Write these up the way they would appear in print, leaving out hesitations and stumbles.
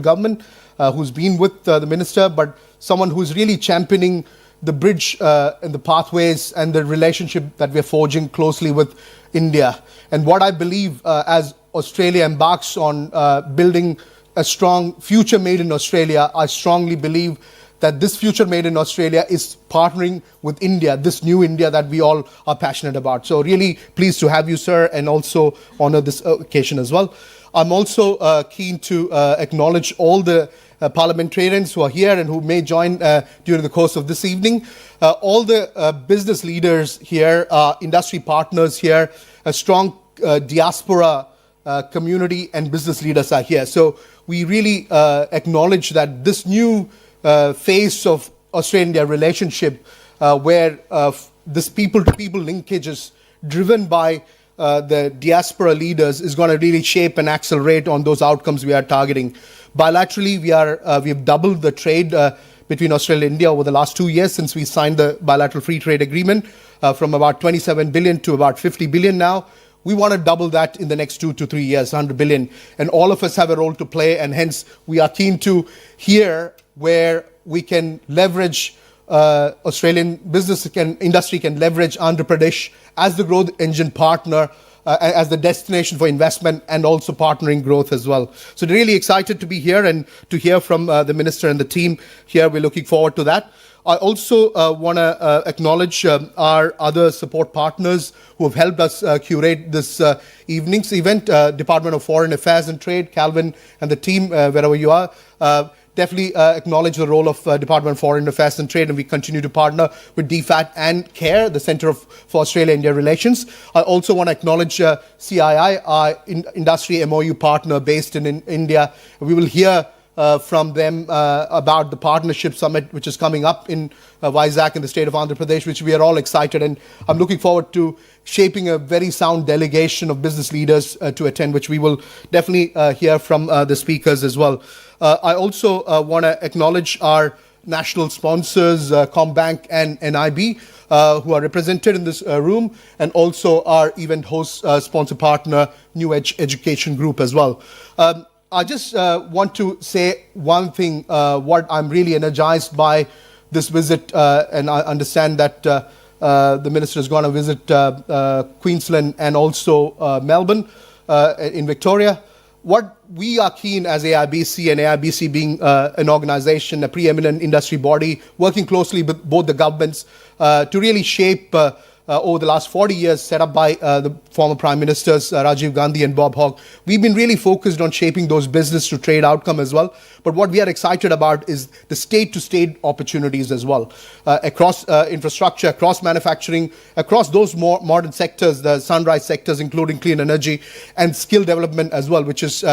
government who's been with the minister, but someone who's really championing the bridge and the pathways and the relationship that we're forging closely with India. And what I believe as Australia embarks on building a strong future made in Australia, I strongly believe that this future made in Australia is partnering with India, this new India that we all are passionate about. So really pleased to have you, sir, and also honor this occasion as well. I'm also keen to acknowledge all the parliamentarians who are here and who may join during the course of this evening. All the business leaders here, industry partners here, a strong diaspora community and business leaders are here. So we really acknowledge that this new phase of Australia-India relationship where this people-to-people linkage is driven by the diaspora leaders is going to really shape and accelerate on those outcomes we are targeting. Bilaterally, we have doubled the trade between Australia and India over the last 2 years since we signed the bilateral free trade agreement from about 27 billion to about 50 billion now. We want to double that in the next 2 to 3 years, 100 billion. And all of us have a role to play, and hence we are keen to hear where we can leverage Australian business industry can leverage Andhra Pradesh as the growth engine partner, as the destination for investment and also partnering growth as well. So really excited to be here and to hear from the minister and the team here. We're looking forward to that. I also want to acknowledge our other support partners who have helped us curate this evening's event, Department of Foreign Affairs and Trade, Calvin and the team, wherever you are. Definitely acknowledge the role of Department of Foreign Affairs and Trade, and we continue to partner with DFAT and CARE, the Centre for Australia-India Relations. I also want to acknowledge CII, our industry MOU partner based in India. We will hear from them about the Partnership Summit, which is coming up in Vizag in the state of Andhra Pradesh, which we are all excited, and I'm looking forward to shaping a very sound delegation of business leaders to attend, which we will definitely hear from the speakers as well. I also want to acknowledge our national sponsors, Combank and NIB, who are represented in this room, and also our event host sponsor partner, New Edge Education Group as well. I just want to say one thing, what I'm really energized by this visit, and I understand that the minister is going to visit Queensland and also Melbourne in Victoria. What we are keen as AIBC, and AIBC being an organization, a preeminent industry body, working closely with both the governments to really shape over the last 40 years set up by the former Prime Ministers Rajiv Gandhi and Bob Hawke. We've been really focused on shaping those business to trade outcome as well. But what we are excited about is the state-to-state opportunities as well. Across infrastructure, across manufacturing, across those more modern sectors, the sunrise sectors, including clean energy and skill development as well, which is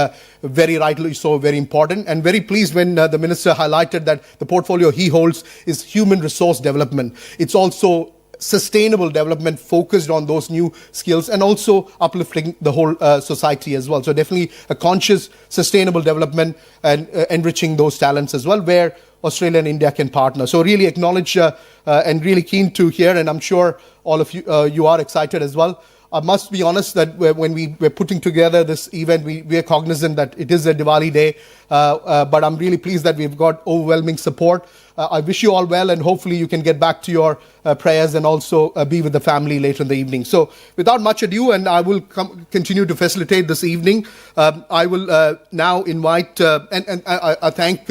very rightly so very important. And very pleased when the minister highlighted that the portfolio he holds is human resource development. It's also sustainable development focused on those new skills and also uplifting the whole society as well. So definitely a conscious, sustainable development and enriching those talents as well, where Australia and India can partner. So really acknowledge and really keen to hear, and I'm sure all of you you are excited as well. I must be honest that when we were putting together this event, we are cognizant that it is a Diwali day, but I'm really pleased that we've got overwhelming support. I wish you all well, and hopefully you can get back to your prayers and also be with the family later in the evening. So without much ado, and I will continue to facilitate this evening, I will now invite, and I thank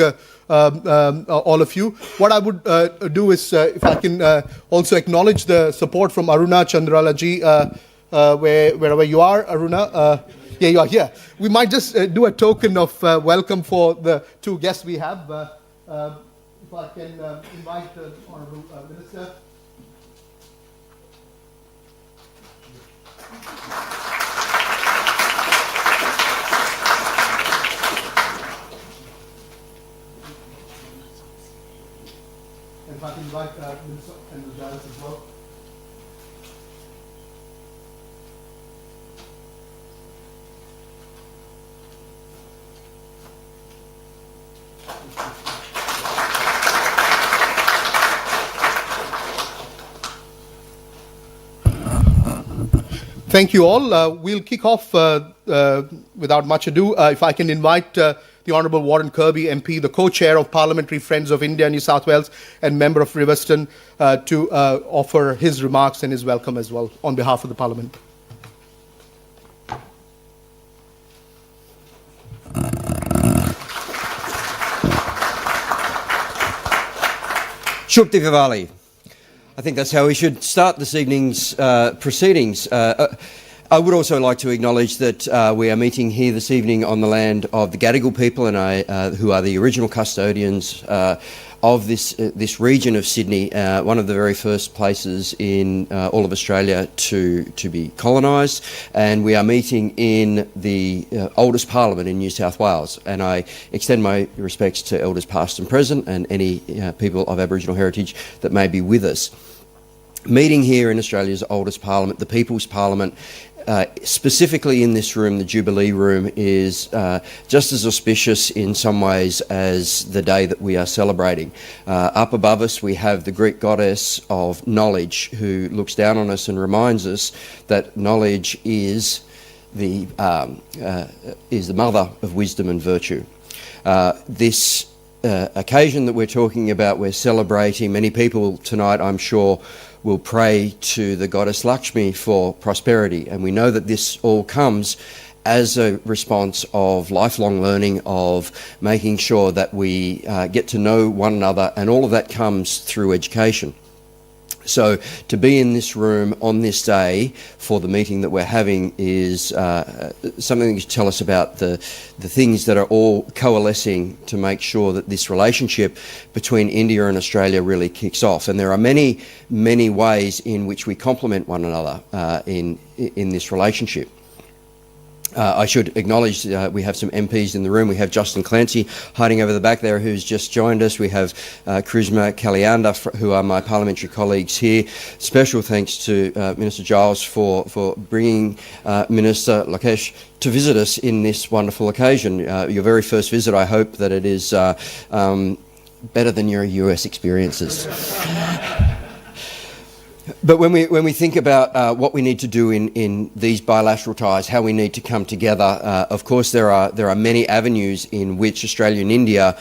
all of you. What I would do is, if I can also acknowledge the support from Aruna Chandrala ji, wherever you are, Aruna. Yeah, you are here. We might just do a token of welcome for the two guests we have. If I can invite the Honourable Minister. And if I can invite Minister and Giles as well. Thank you all. We'll kick off without much ado. If I can invite the the Honourable Warren Kirby MP, the co-chair of Parliamentary Friends of India, New South Wales, and member of Riverston, to offer his remarks and his welcome as well on behalf of the Parliament. Shukti Vivali. I think that's how we should start this evening's proceedings. I would also like to acknowledge that we are meeting here this evening on the land of the Gadigal people, and who are the original custodians of this region of Sydney, one of the very first places in all of Australia to be colonised. And we are meeting in the oldest parliament in New South Wales. And I extend my respects to elders past and present, and any people of Aboriginal heritage that may be with us. Meeting here in Australia's oldest parliament, the People's Parliament, specifically in this room, the Jubilee Room, is just as auspicious in some ways as the day that we are celebrating. Up above us we have the Greek goddess of knowledge, who looks down on us and reminds us that knowledge is the mother of wisdom and virtue. This occasion that we're talking about, we're celebrating. Many people tonight, I'm sure, will pray to the goddess Lakshmi for prosperity, and we know that this all comes as a response of lifelong learning, of making sure that we get to know one another, and all of that comes through education. So to be in this room on this day for the meeting that we're having is something to tell us about the things that are all coalescing to make sure that this relationship between India and Australia really kicks off. And there are many, many ways in which we complement one another in this relationship. I should acknowledge we have some MPs in the room. We have Justin Clancy hiding over the back there, who's just joined us. We have Charisma Kalyanda, who are my parliamentary colleagues here. Special thanks to Minister Giles for bringing Minister Lokesh to visit us in this wonderful occasion. Your very first visit. I hope that it is better than your US experiences. But when we think about what we need to do in these bilateral ties, how we need to come together, of course there are many avenues in which Australia and India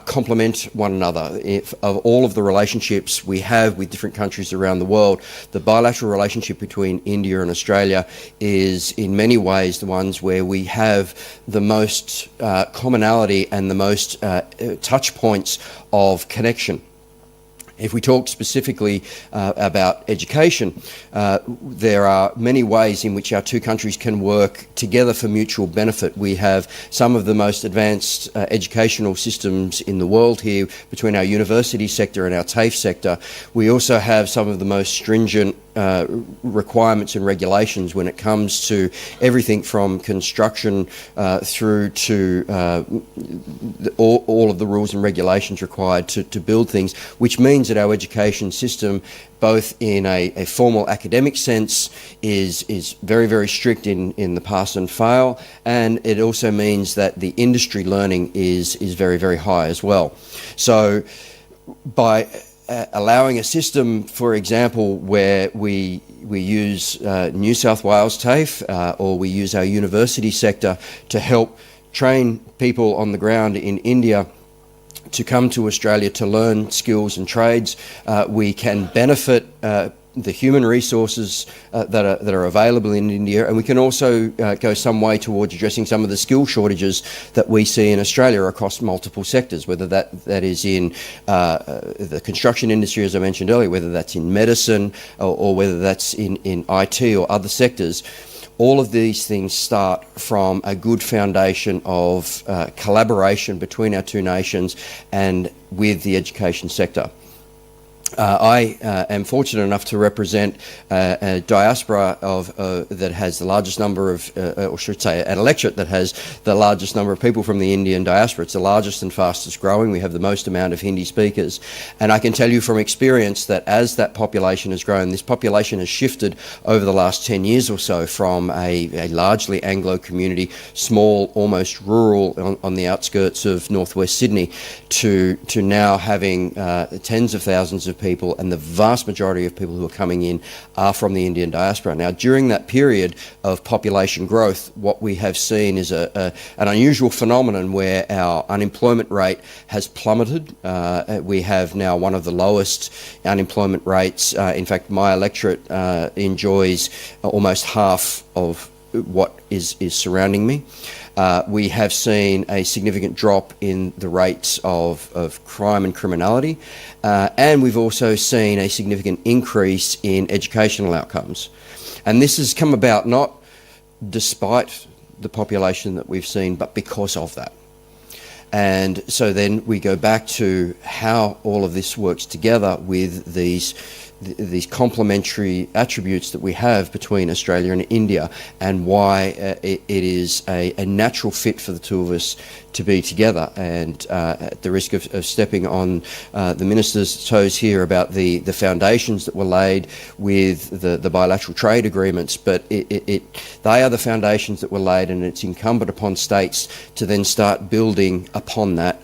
complement one another. Of all of the relationships we have with different countries around the world, the bilateral relationship between India and Australia is in many ways the ones where we have the most commonality and the most touch points of connection. If we talk specifically about education, there are many ways in which our two countries can work together for mutual benefit. We have some of the most advanced educational systems in the world here between our university sector and our TAFE sector. We also have some of the most stringent requirements and regulations when it comes to everything from construction through to all of the rules and regulations required to build things, which means that our education system, both in a formal academic sense, is very, very strict in the pass and fail, and it also means that the industry learning is very, very high as well. So by allowing a system, for example, where we use New South Wales TAFE or we use our university sector to help train people on the ground in India to come to Australia to learn skills and trades, we can benefit the human resources that are available in India, and we can also go some way towards addressing some of the skill shortages that we see in Australia across multiple sectors, whether that is in the construction industry, as I mentioned earlier, whether that's in medicine or whether that's in IT or other sectors. All of these things start from a good foundation of collaboration between our two nations and with the education sector. I am fortunate enough to represent a diaspora that has the largest number of, or should say, an electorate that has the largest number of people from the Indian diaspora. It's the largest and fastest growing. We have the most amount of Hindi speakers. And I can tell you from experience that as that population has grown, this population has shifted over the last 10 years or so from a largely Anglo community, small, almost rural on the outskirts of northwest Sydney, to now having tens of thousands of people people, and the vast majority of people who are coming in are from the Indian diaspora. Now, during that period of population growth, what we have seen is an unusual phenomenon where our unemployment rate has plummeted. We have now one of the lowest unemployment rates. In fact, my electorate enjoys almost half of what is surrounding me. We have seen a significant drop in the rates of crime and criminality, and we've also seen a significant increase in educational outcomes. And this has come about not despite the population that we've seen, but because of that. And so then we go back to how all of this works together with these complementary attributes that we have between Australia and India, and why it is a natural fit for the two of us to be together. And at the risk of stepping on the Minister's toes here about the foundations that were laid with the bilateral trade agreements, but they are the foundations that were laid, and it's incumbent upon states to then start building upon that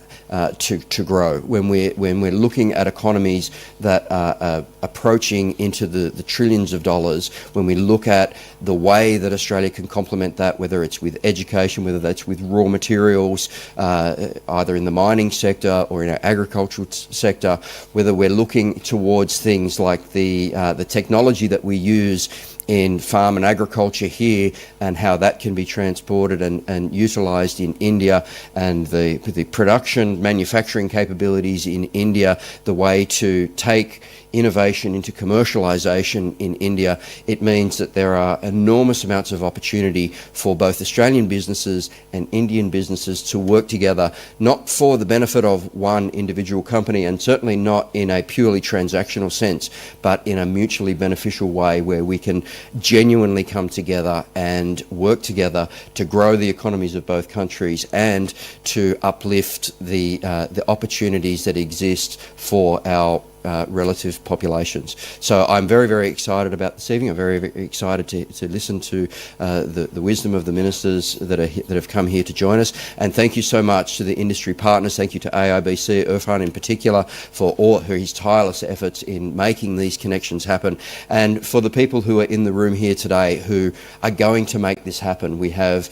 to grow. When we're looking at economies that are approaching into the trillions of dollars, when we look at the way that Australia can complement that, whether it's with education, whether that's with raw materials, either in the mining sector or in our agricultural sector, whether we're looking towards things like the technology that we use in farm and agriculture here, and how that can be transported and utilised in India, and the production, manufacturing capabilities in India, the way to take innovation into commercialisation in India, it means that there are enormous amounts of opportunity for both Australian businesses and Indian businesses to work together, not for the benefit of one individual company, and certainly not in a purely transactional sense, but in a mutually beneficial way where we can genuinely come together and work together to grow the economies of both countries and to uplift the opportunities that exist for our relative populations. So I'm very, very excited about this evening. I'm very, very excited to listen to the wisdom of the ministers that have come here to join us. And thank you so much to the industry partners. Thank you to AIBC, Irfan in particular, for his tireless efforts in making these connections happen. And for the people who are in the room here today who are going to make this happen, we have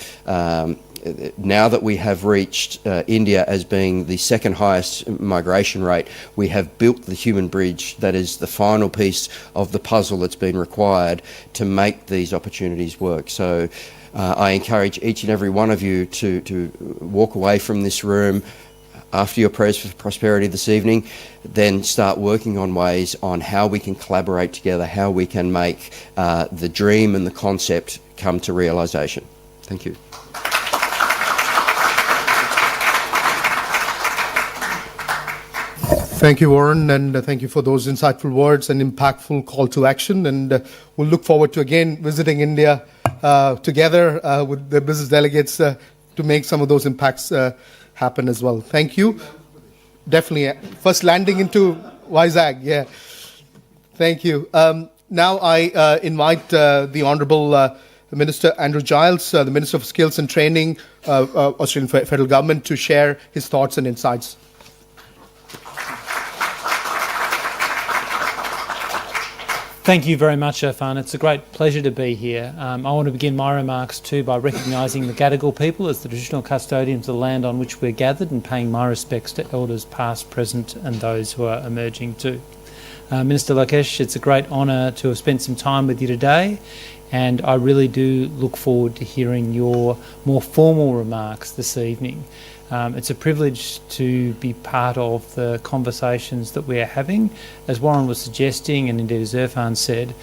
now that we have reached India as being the second highest migration rate, we have built the human bridge that is the final piece of the puzzle that's been required to make these opportunities work. So I encourage each and every one of you to walk away from this room after your prayers for prosperity this evening, then start working on ways on how we can collaborate together, how we can make the dream and the concept come to realisation. Thank you. Thank you, Warren, and thank you for those insightful words and impactful call to action. And we'll look forward to again visiting India together with the business delegates to make some of those impacts happen as well. Thank you. Definitely. First landing into Vizag. Yeah. Thank you. Now I invite the Honourable Minister Andrew Giles, the Minister of Skills and Training, Australian Federal Government, to share his thoughts and insights. Thank you very much, Irfan. It's a great pleasure to be here. I want to begin my remarks too by recognising the Gadigal people as the traditional custodians of the land on which we're gathered, and paying my respects to elders past, present and those who are emerging too. Minister Lokesh, it's a great honour to have spent some time with you today, and I really do look forward to hearing your more formal remarks this evening. It's a privilege to be part of the conversations that we are having. As Warren was suggesting, and indeed as Irfan said,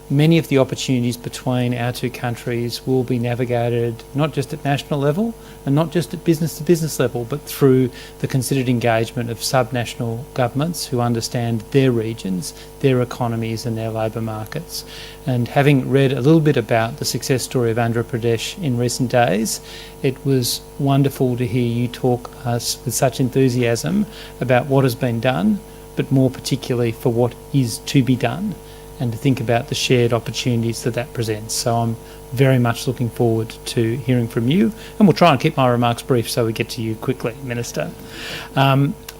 many of the opportunities between our two countries will be navigated not just at national level and not just at business to business level, but through the considered engagement of subnational governments who understand their regions, their economies and their labour markets. And having read a little bit about the success story of Andhra Pradesh in recent days, it was wonderful to hear you talk us with such enthusiasm about what has been done, but more particularly for what is to be done, and to think about the shared opportunities that presents. So I'm very much looking forward to hearing from you, and we'll try and keep my remarks brief so we get to you quickly, Minister.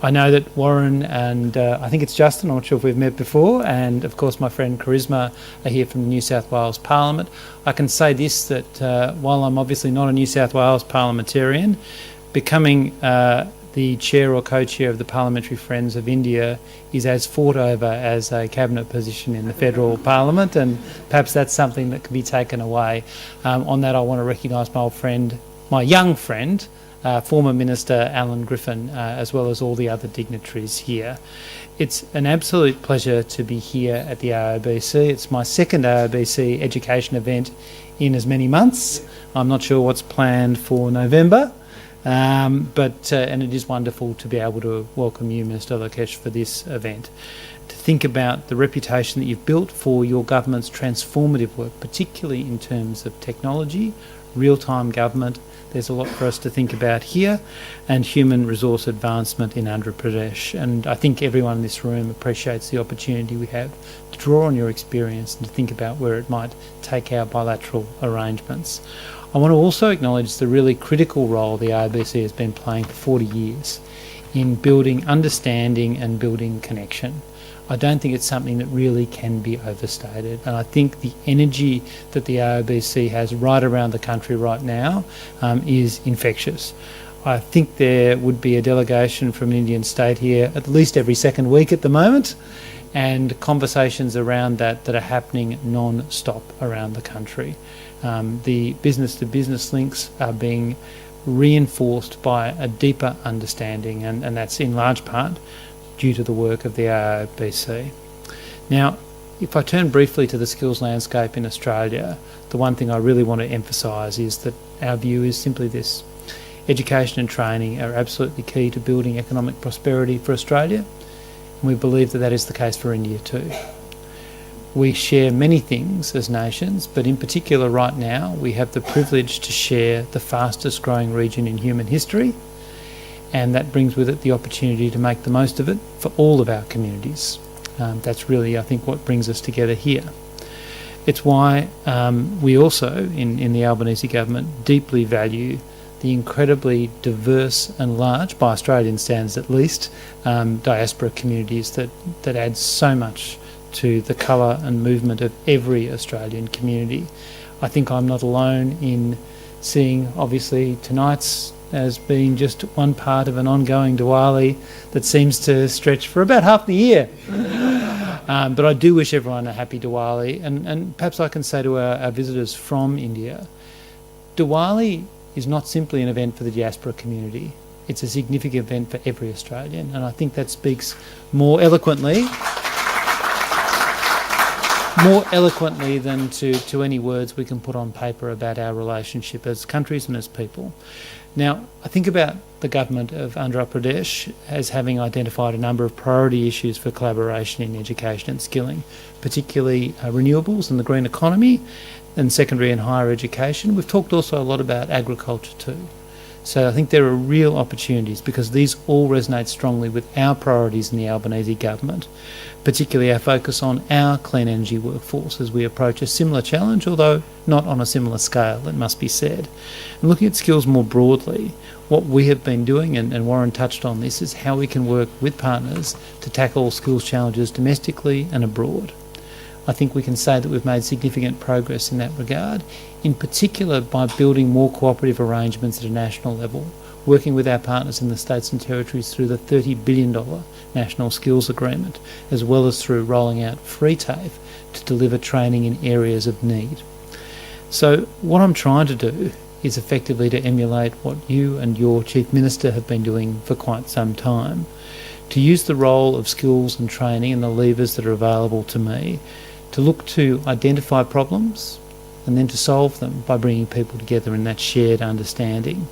I know that Warren and I think it's Justin, I'm not sure if we've met before, and of course my friend Charisma are here from the New South Wales Parliament. I can say this, that while I'm obviously not a New South Wales parliamentarian, becoming the chair or co-chair of the Parliamentary Friends of India is as fought over as a cabinet position in the federal parliament, and perhaps that's something that can be taken away. On that, I want to recognise my old friend, my young friend, former Minister Alan Griffin, as well as all the other dignitaries here. It's an absolute pleasure to be here at the AOBC. It's my second AOBC education event in as many months. I'm not sure what's planned for November, and it is wonderful to be able to welcome you, Minister Lokesh, for this event. To think about the reputation that you've built for your government's transformative work, particularly in terms of technology, real-time government. There's a lot for us to think about here, and human resource advancement in Andhra Pradesh. And I think everyone in this room appreciates the opportunity we have to draw on your experience and to think about where it might take our bilateral arrangements. I want to also acknowledge the really critical role the AOBC has been playing for 40 years in building understanding and building connection. I don't think it's something that really can be overstated, and I think the energy that the AOBC has right around the country right now is infectious. I think there would be a delegation from an Indian state here at least every second week at the moment, and conversations around that are happening non-stop around the country. The business-to-business links are being reinforced by a deeper understanding, and that's in large part due to the work of the AOBC. Now, if I turn briefly to the skills landscape in Australia, the one thing I really want to emphasise is that our view is simply this. Education and training are absolutely key to building economic prosperity for Australia, and we believe that that is the case for India too. We share many things as nations, but in particular right now we have the privilege to share the fastest growing region in human history, and that brings with it the opportunity to make the most of it for all of our communities. That's really, I think, what brings us together here. It's why we also, in the Albanese government, deeply value the incredibly diverse and large, by Australian standards at least, diaspora communities that add so much to the colour and movement of every Australian community. I think I'm not alone in seeing, obviously, tonight's as being just one part of an ongoing Diwali that seems to stretch for about half the year. But I do wish everyone a happy Diwali, and perhaps I can say to our visitors from India, Diwali is not simply an event for the diaspora community, it's a significant event for every Australian, and I think that speaks more eloquently than to any words we can put on paper about our relationship as countries and as people. Now, I think about the government of Andhra Pradesh as having identified a number of priority issues for collaboration in education and skilling, particularly renewables and the green economy and secondary and higher education. We've talked also a lot about agriculture too. So I think there are real opportunities because these all resonate strongly with our priorities in the Albanese government, particularly our focus on our clean energy workforce as we approach a similar challenge, although not on a similar scale, it must be said. And looking at skills more broadly, what we have been doing, and Warren touched on this, is how we can work with partners to tackle skills challenges domestically and abroad. I think we can say that we've made significant progress in that regard, in particular by building more cooperative arrangements at a national level, working with our partners in the states and territories through the $30 billion National Skills Agreement, as well as through rolling out free TAFE to deliver training in areas of need. So what I'm trying to do is effectively to emulate what you and your Chief Minister have been doing for quite some time, to use the role of skills and training and the levers that are available to me to look to identify problems and then to solve them by bringing people together in that shared understanding.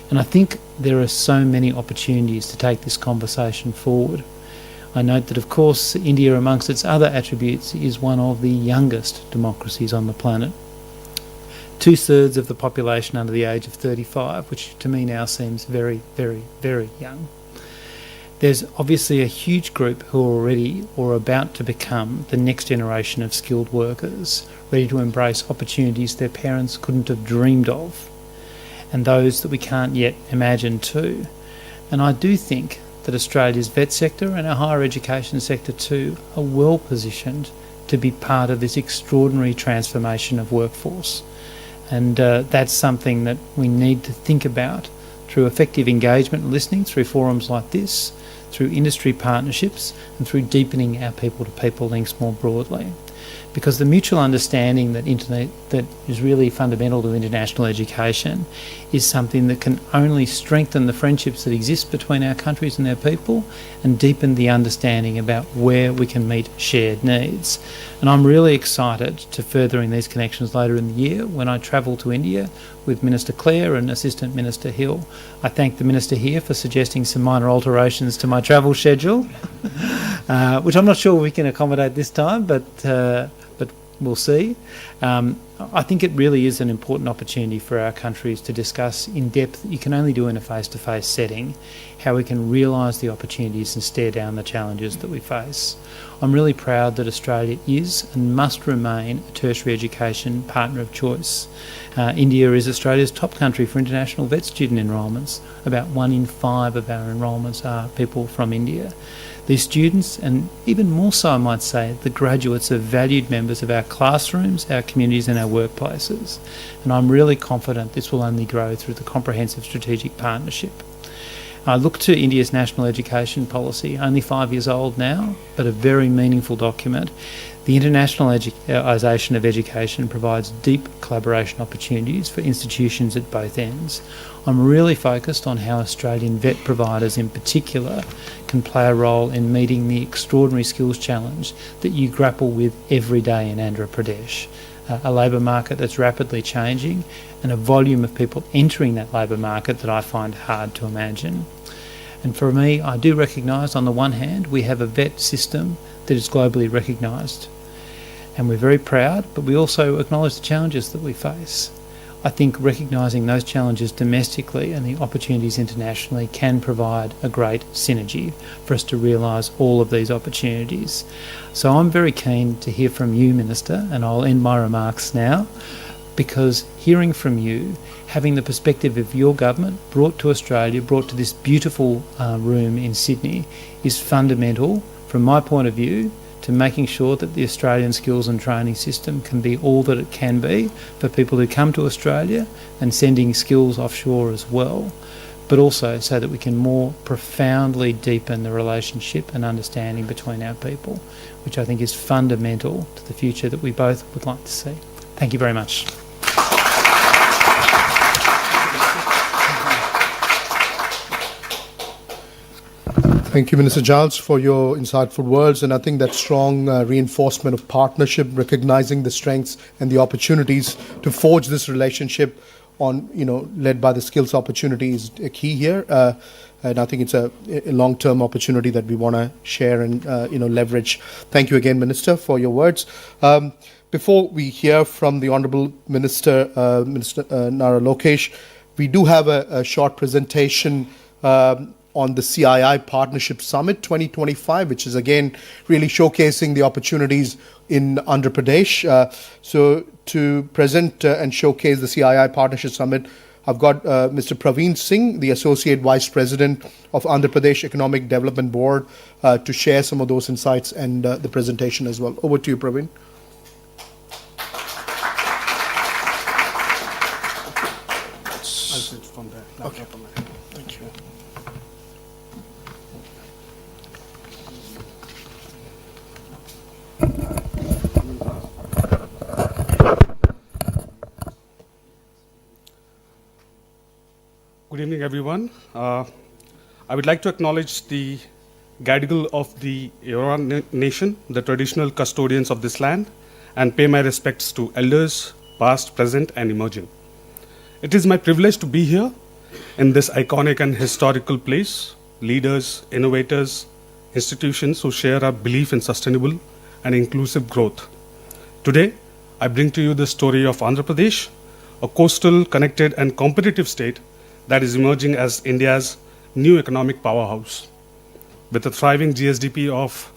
And I think there are so many opportunities to take this conversation forward. I note that, of course, India, amongst its other attributes, is one of the youngest democracies on the planet. 2/3 of the population under the age of 35, which to me now seems very, very, very young. There's obviously a huge group who are already or about to become the next generation of skilled workers, ready to embrace opportunities their parents couldn't have dreamed of, and those that we can't yet imagine too. And I do think that Australia's vet sector and our higher education sector too are well positioned to be part of this extraordinary transformation of workforce. And that's something that we need to think about through effective engagement and listening, through forums like this, through industry partnerships, and through deepening our people-to-people links more broadly. Because the mutual understanding that is really fundamental to international education is something that can only strengthen the friendships that exist between our countries and their people and deepen the understanding about where we can meet shared needs. And I'm really excited to furthering these connections later in the year when I travel to India with Minister Clare and Assistant Minister Hill. I thank the Minister here for suggesting some minor alterations to my travel schedule, which I'm not sure we can accommodate this time, but we'll see. I think it really is an important opportunity for our countries to discuss in depth, you can only do in a face-to-face setting, how we can realise the opportunities and stare down the challenges that we face. I'm really proud that Australia is and must remain a tertiary education partner of choice. India is Australia's top country for international vet student enrolments. About 1 in 5 of our enrolments are people from India. These students, and even more so I might say, the graduates are valued members of our classrooms, our communities and our workplaces. And I'm really confident this will only grow through the comprehensive strategic partnership. I look to India's national education policy, only 5 years old now, but a very meaningful document. The internationalisation of education provides deep collaboration opportunities for institutions at both ends. I'm really focused on how Australian vet providers in particular can play a role in meeting the extraordinary skills challenge that you grapple with every day in Andhra Pradesh. A labour market that's rapidly changing and a volume of people entering that labour market that I find hard to imagine. And for me, I do recognise, on the one hand, we have a vet system that is globally recognised. And we're very proud, but we also acknowledge the challenges that we face. I think recognising those challenges domestically and the opportunities internationally can provide a great synergy for us to realise all of these opportunities. So I'm very keen to hear from you, Minister, and I'll end my remarks now, because hearing from you, having the perspective of your government brought to Australia, brought to this beautiful room in Sydney, is fundamental, from my point of view, to making sure that the Australian skills and training system can be all that it can be for people who come to Australia and sending skills offshore as well, but also so that we can more profoundly deepen the relationship and understanding between our people, which I think is fundamental to the future that we both would like to see. Thank you very much. Thank you, Minister Giles, for your insightful words. And I think that strong reinforcement of partnership, recognizing the strengths and the opportunities to forge this relationship on, led by the skills opportunity is a key here. And I think it's a long-term opportunity that we want to share and, leverage. Thank you again, Minister, for your words. Before we hear from the Honourable Minister, Minister Nara Lokesh, we do have a short presentation on the CII Partnership Summit 2025, which is again really showcasing the opportunities in Andhra Pradesh. So to present and showcase the CII Partnership Summit, I've got Mr. Praveen Singh, the Associate Vice President of Andhra Pradesh Economic Development Board, to share some of those insights and the presentation as well. Over to you, Praveen. I'll sit from there. Okay. Thank you. Good evening, everyone. I would like to acknowledge the Gadigal of the Eora Nation, the traditional custodians of this land, and pay my respects to elders, past, present, and emerging. It is my privilege to be here in this iconic and historical place. Leaders, innovators, institutions who share our belief in sustainable and inclusive growth. Today, I bring to you the story of Andhra Pradesh, a coastal, connected, and competitive state that is emerging as India's new economic powerhouse. with a thriving GSDP of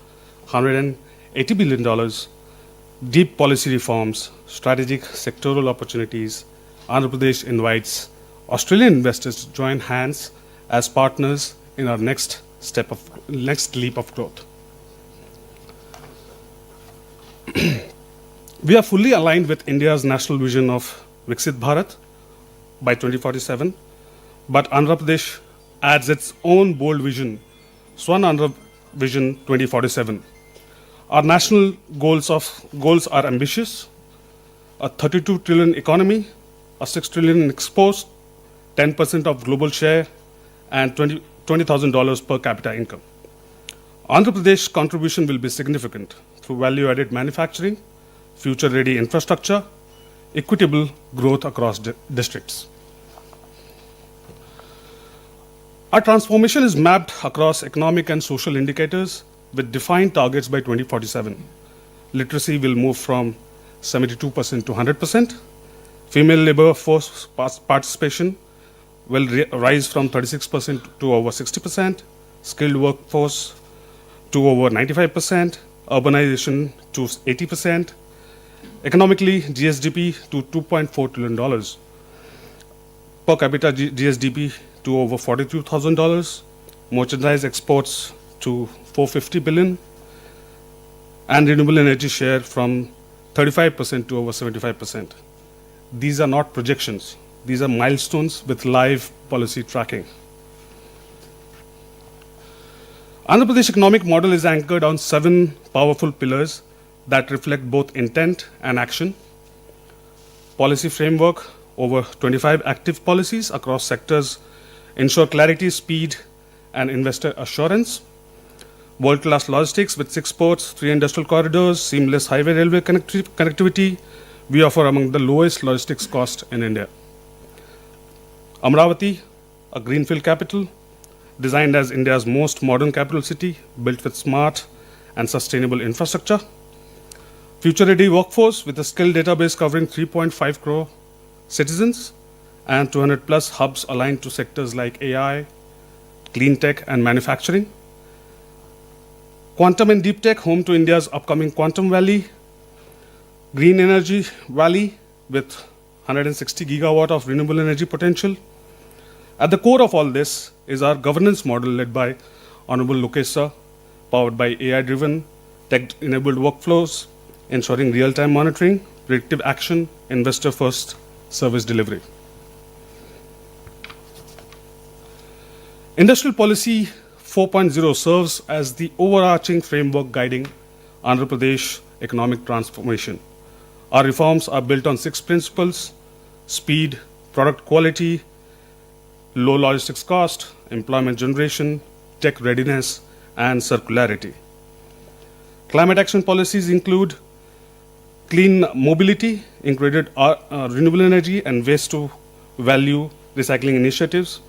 $180 billion, deep policy reforms, strategic sectoral opportunities, Andhra Pradesh invites Australian investors to join hands as partners in our next leap of growth. We are fully aligned with India's national vision of Viksit Bharat by 2047, but Andhra Pradesh adds its own bold vision, Swan Andhra Vision 2047. Our national goals are ambitious: a 32 trillion economy, a 6 trillion in exports, 10% of global share, and $20,000 per capita income. Andhra Pradesh's contribution will be significant through value-added manufacturing, future-ready infrastructure, equitable growth across districts. Our transformation is mapped across economic and social indicators with defined targets by 2047. Literacy will move from 72% to 100%. Female labor force participation will rise from 36% to over 60%. Skilled workforce to over 95%. Urbanization to 80%. Economically, GSDP to $2.4 trillion. Per capita GSDP to over $42,000. Merchandise exports to $450 billion. And renewable energy share from 35% to over 75%. These are not projections. These are milestones with live policy tracking. Andhra Pradesh economic model is anchored on 7 powerful pillars that reflect both intent and action. Policy framework, over 25 active policies across sectors ensure clarity, speed, and investor assurance. World-class logistics with 6 ports, 3 industrial corridors, seamless highway railway connectivity. We offer among the lowest logistics cost in India. Amravati, a greenfield capital, designed as India's most modern capital city, built with smart and sustainable infrastructure. Future-ready workforce with a skill database covering 3.5 crore citizens and 200 plus hubs aligned to sectors like AI, clean tech, and manufacturing. Quantum and deep tech, home to India's upcoming Quantum Valley. Green Energy Valley with 160 gigawatt of renewable energy potential. At the core of all this is our governance model led by Honorable Lokesh sir, powered by AI-driven, tech-enabled workflows, ensuring real-time monitoring, predictive action, investor-first service delivery. Industrial Policy 4.0 serves as the overarching framework guiding Andhra Pradesh economic transformation. Our reforms are built on 6 principles: speed, product quality, low logistics cost, employment generation, tech readiness, and circularity. Climate action policies include clean mobility, included renewable energy and waste to value recycling initiatives.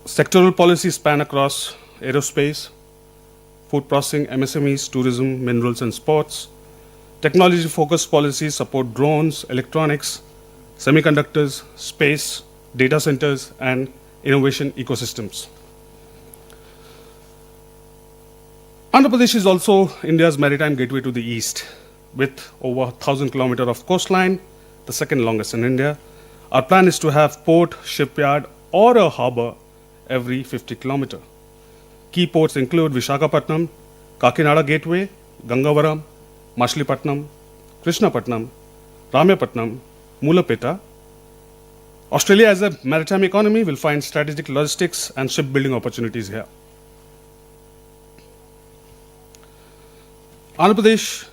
Sectoral policies span across aerospace, food processing, MSMEs, tourism, minerals, and sports. Technology-focused policies support drones, electronics, semiconductors, space, data centers, and innovation ecosystems. Andhra Pradesh is also India's maritime gateway to the east, with over 1,000 kilometers of coastline, the second longest in India. Our plan is to have port, shipyard, or a harbor every 50 kilometers. Key ports include Visakhapatnam, Kakinada Gateway, Gangavaram, Machilipatnam, Krishnapatnam, Ramyapatnam, Mulapeta. Australia as a maritime economy will find strategic logistics and shipbuilding opportunities here. Andhra Pradesh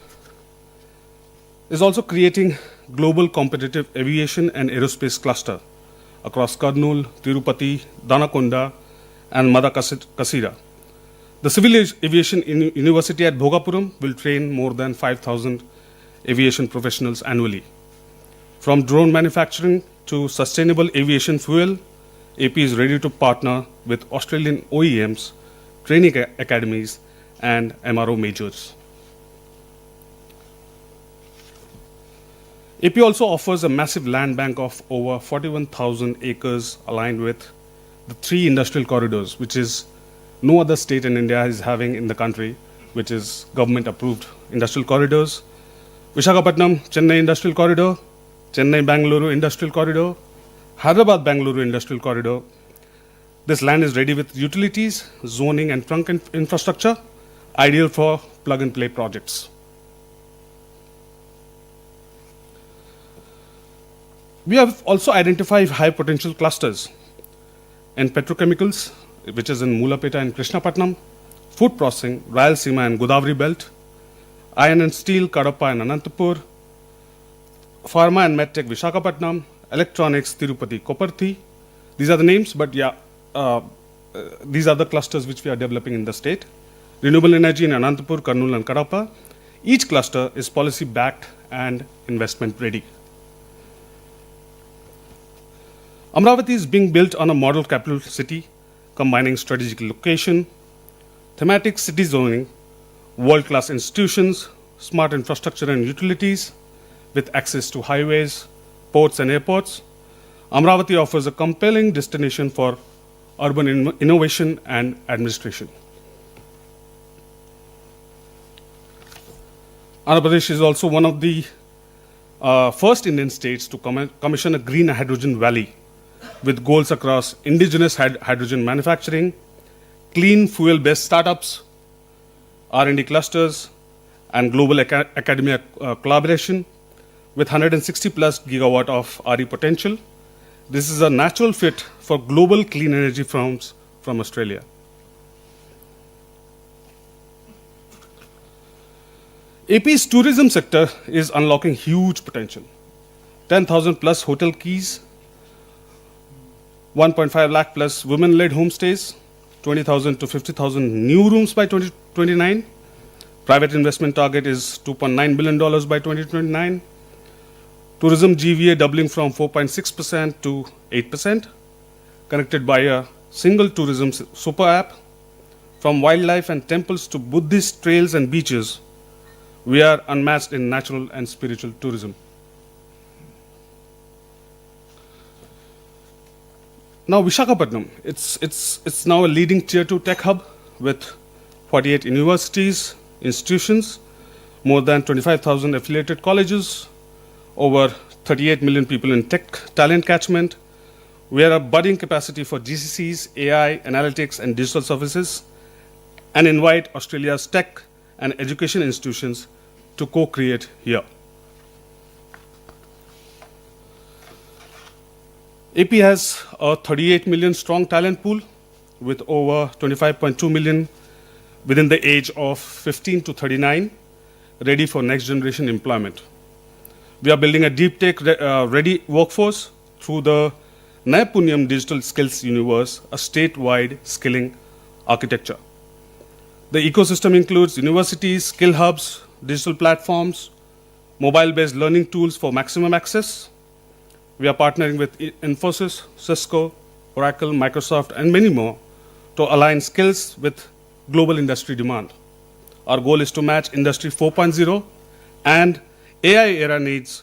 is also creating global competitive aviation and aerospace cluster across Kurnool, Tirupati, Danakonda, and Madakasira. The Civil Aviation University at Bhogapuram will train more than 5,000 aviation professionals annually. From drone manufacturing to sustainable aviation fuel, AP is ready to partner with Australian OEMs, training academies, and MRO majors. AP also offers a massive land bank of over 41,000 acres aligned with the 3 industrial corridors, which is no other state in India is having in the country, which is government-approved industrial corridors. Visakhapatnam, Chennai Industrial Corridor, Chennai-Bangalore Industrial Corridor, Hyderabad-Bangalore Industrial Corridor. This land is ready with utilities, zoning and trunk infrastructure, ideal for plug-and-play projects. We have also identified high-potential clusters in petrochemicals, which is in Mulapeta and Krishnapatnam, food processing, Rayalaseema and Godavari Belt, iron and steel, Kadapa and Anantapur, pharma and medtech, Visakhapatnam, electronics, Tirupati, Koparthi. These are the names, but yeah, these are the clusters which we are developing in the state. Renewable energy in Anantapur, Kurnool and Kadapa. Each cluster is policy-backed and investment-ready. Amravati is being built on a model capital city, combining strategic location, thematic city zoning, world-class institutions, smart infrastructure and utilities, with access to highways, ports and airports. Amravati offers a compelling destination for urban innovation and administration. Andhra Pradesh is also one of the first Indian states to commission a green hydrogen valley, with goals across indigenous hydrogen manufacturing, clean fuel-based startups, R&D clusters, and global academia collaboration, with 160 plus gigawatt of RE potential. This is a natural fit for global clean energy firms from Australia. AP's tourism sector is unlocking huge potential. 10,000 plus hotel keys, 1.5 lakh plus women-led homestays, 20,000 to 50,000 new rooms by 2029. Private investment target is $2.9 billion by 2029. Tourism GVA doubling from 4.6% to 8%, connected by a single tourism super app. From wildlife and temples to Buddhist trails and beaches, we are unmatched in natural and spiritual tourism. Now Visakhapatnam, it's now a leading tier 2 tech hub with 48 universities, institutions, more than 25,000 affiliated colleges, over 38 million people in tech talent catchment. We are a budding capacity for GCCs, AI, analytics, and digital services, and invite Australia's tech and education institutions to co-create here. AP has a 38 million strong talent pool with over 25.2 million within the age of 15 to 39, ready for next generation employment. We are building a deep tech ready workforce through the Naipunyam Digital Skills Universe, a statewide skilling architecture. The ecosystem includes universities, skill hubs, digital platforms, mobile-based learning tools for maximum access. We are partnering with Infosys, Cisco, Oracle, Microsoft, and many more to align skills with global industry demand. Our goal is to match Industry 4.0 and AI era needs,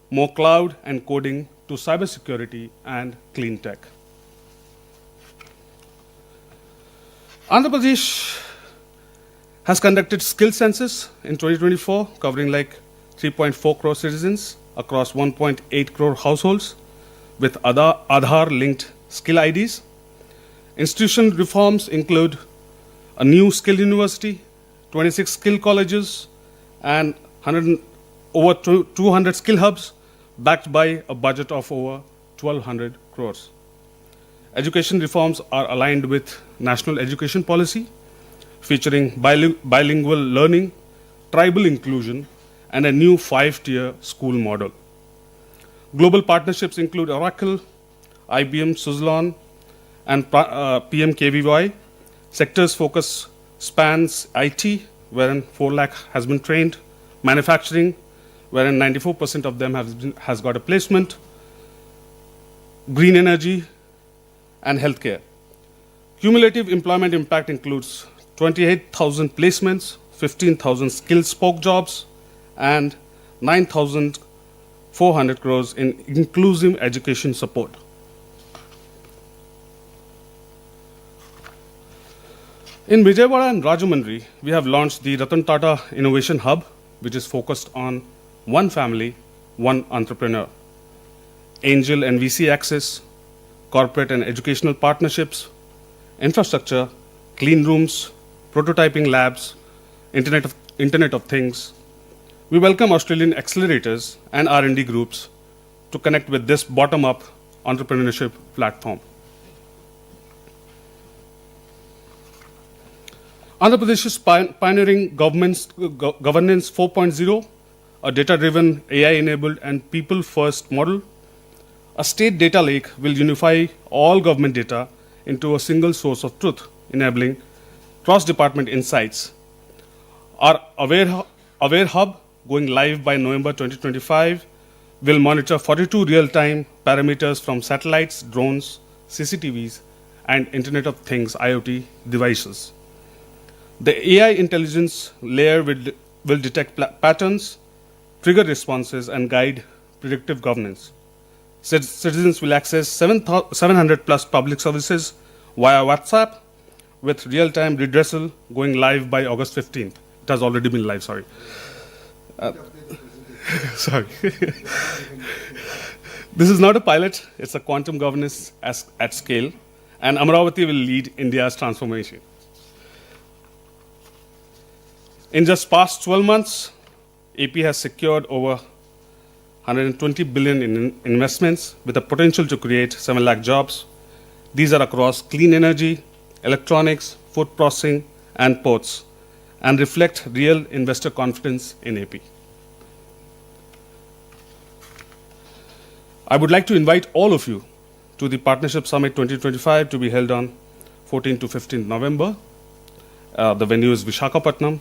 more cloud and coding to cybersecurity and clean tech. Andhra Pradesh has conducted skill census in 2024, covering like 3.4 crore citizens across 1.8 crore households with Aadhaar-linked skill IDs. Institutional reforms include a new skill university, 26 skill colleges, and over 200 skill hubs, backed by a budget of over 1,200 crores. Education reforms are aligned with national education policy, featuring bilingual learning, tribal inclusion, and a new 5-tier school model. Global partnerships include Oracle, IBM, Suzlon, and PMKVY. Sectors focus spans IT, wherein 4 lakh has been trained, manufacturing, wherein 94% of them has got a placement, green energy, and healthcare. Cumulative employment impact includes 28,000 placements, 15,000 skilled spoke jobs, and 9,400 crores in inclusive education support. In Vijayawada and Rajahmundry, we have launched the Ratan Tata Innovation Hub, which is focused on one family, one entrepreneur. Angel and VC access, corporate and educational partnerships, infrastructure, clean rooms, prototyping labs, Internet of Things. We welcome Australian accelerators and R&D groups to connect with this bottom-up entrepreneurship platform. Andhra Pradesh is pioneering governance 4.0, a data-driven, AI-enabled and people-first model. A state data lake will unify all government data into a single source of truth, enabling cross-department insights. Our Aware Hub, going live by November 2025, will monitor 42 real-time parameters from satellites, drones, CCTVs, and Internet of Things IoT devices. The AI intelligence layer will detect patterns, trigger responses, and guide predictive governance. Citizens will access 700 plus public services via WhatsApp with real-time redressal going live by August 15th. It has already been live, sorry. Sorry. This is not a pilot, it's a quantum governance at scale, and Amaravati will lead India's transformation. In just past 12 months, AP has secured over 120 billion in investments with the potential to create 7 lakh jobs. These are across clean energy, electronics, food processing, and ports, and reflect real investor confidence in AP. I would like to invite all of you to the Partnership Summit 2025 to be held on 14 to 15 November. The venue is Vishakhapatnam.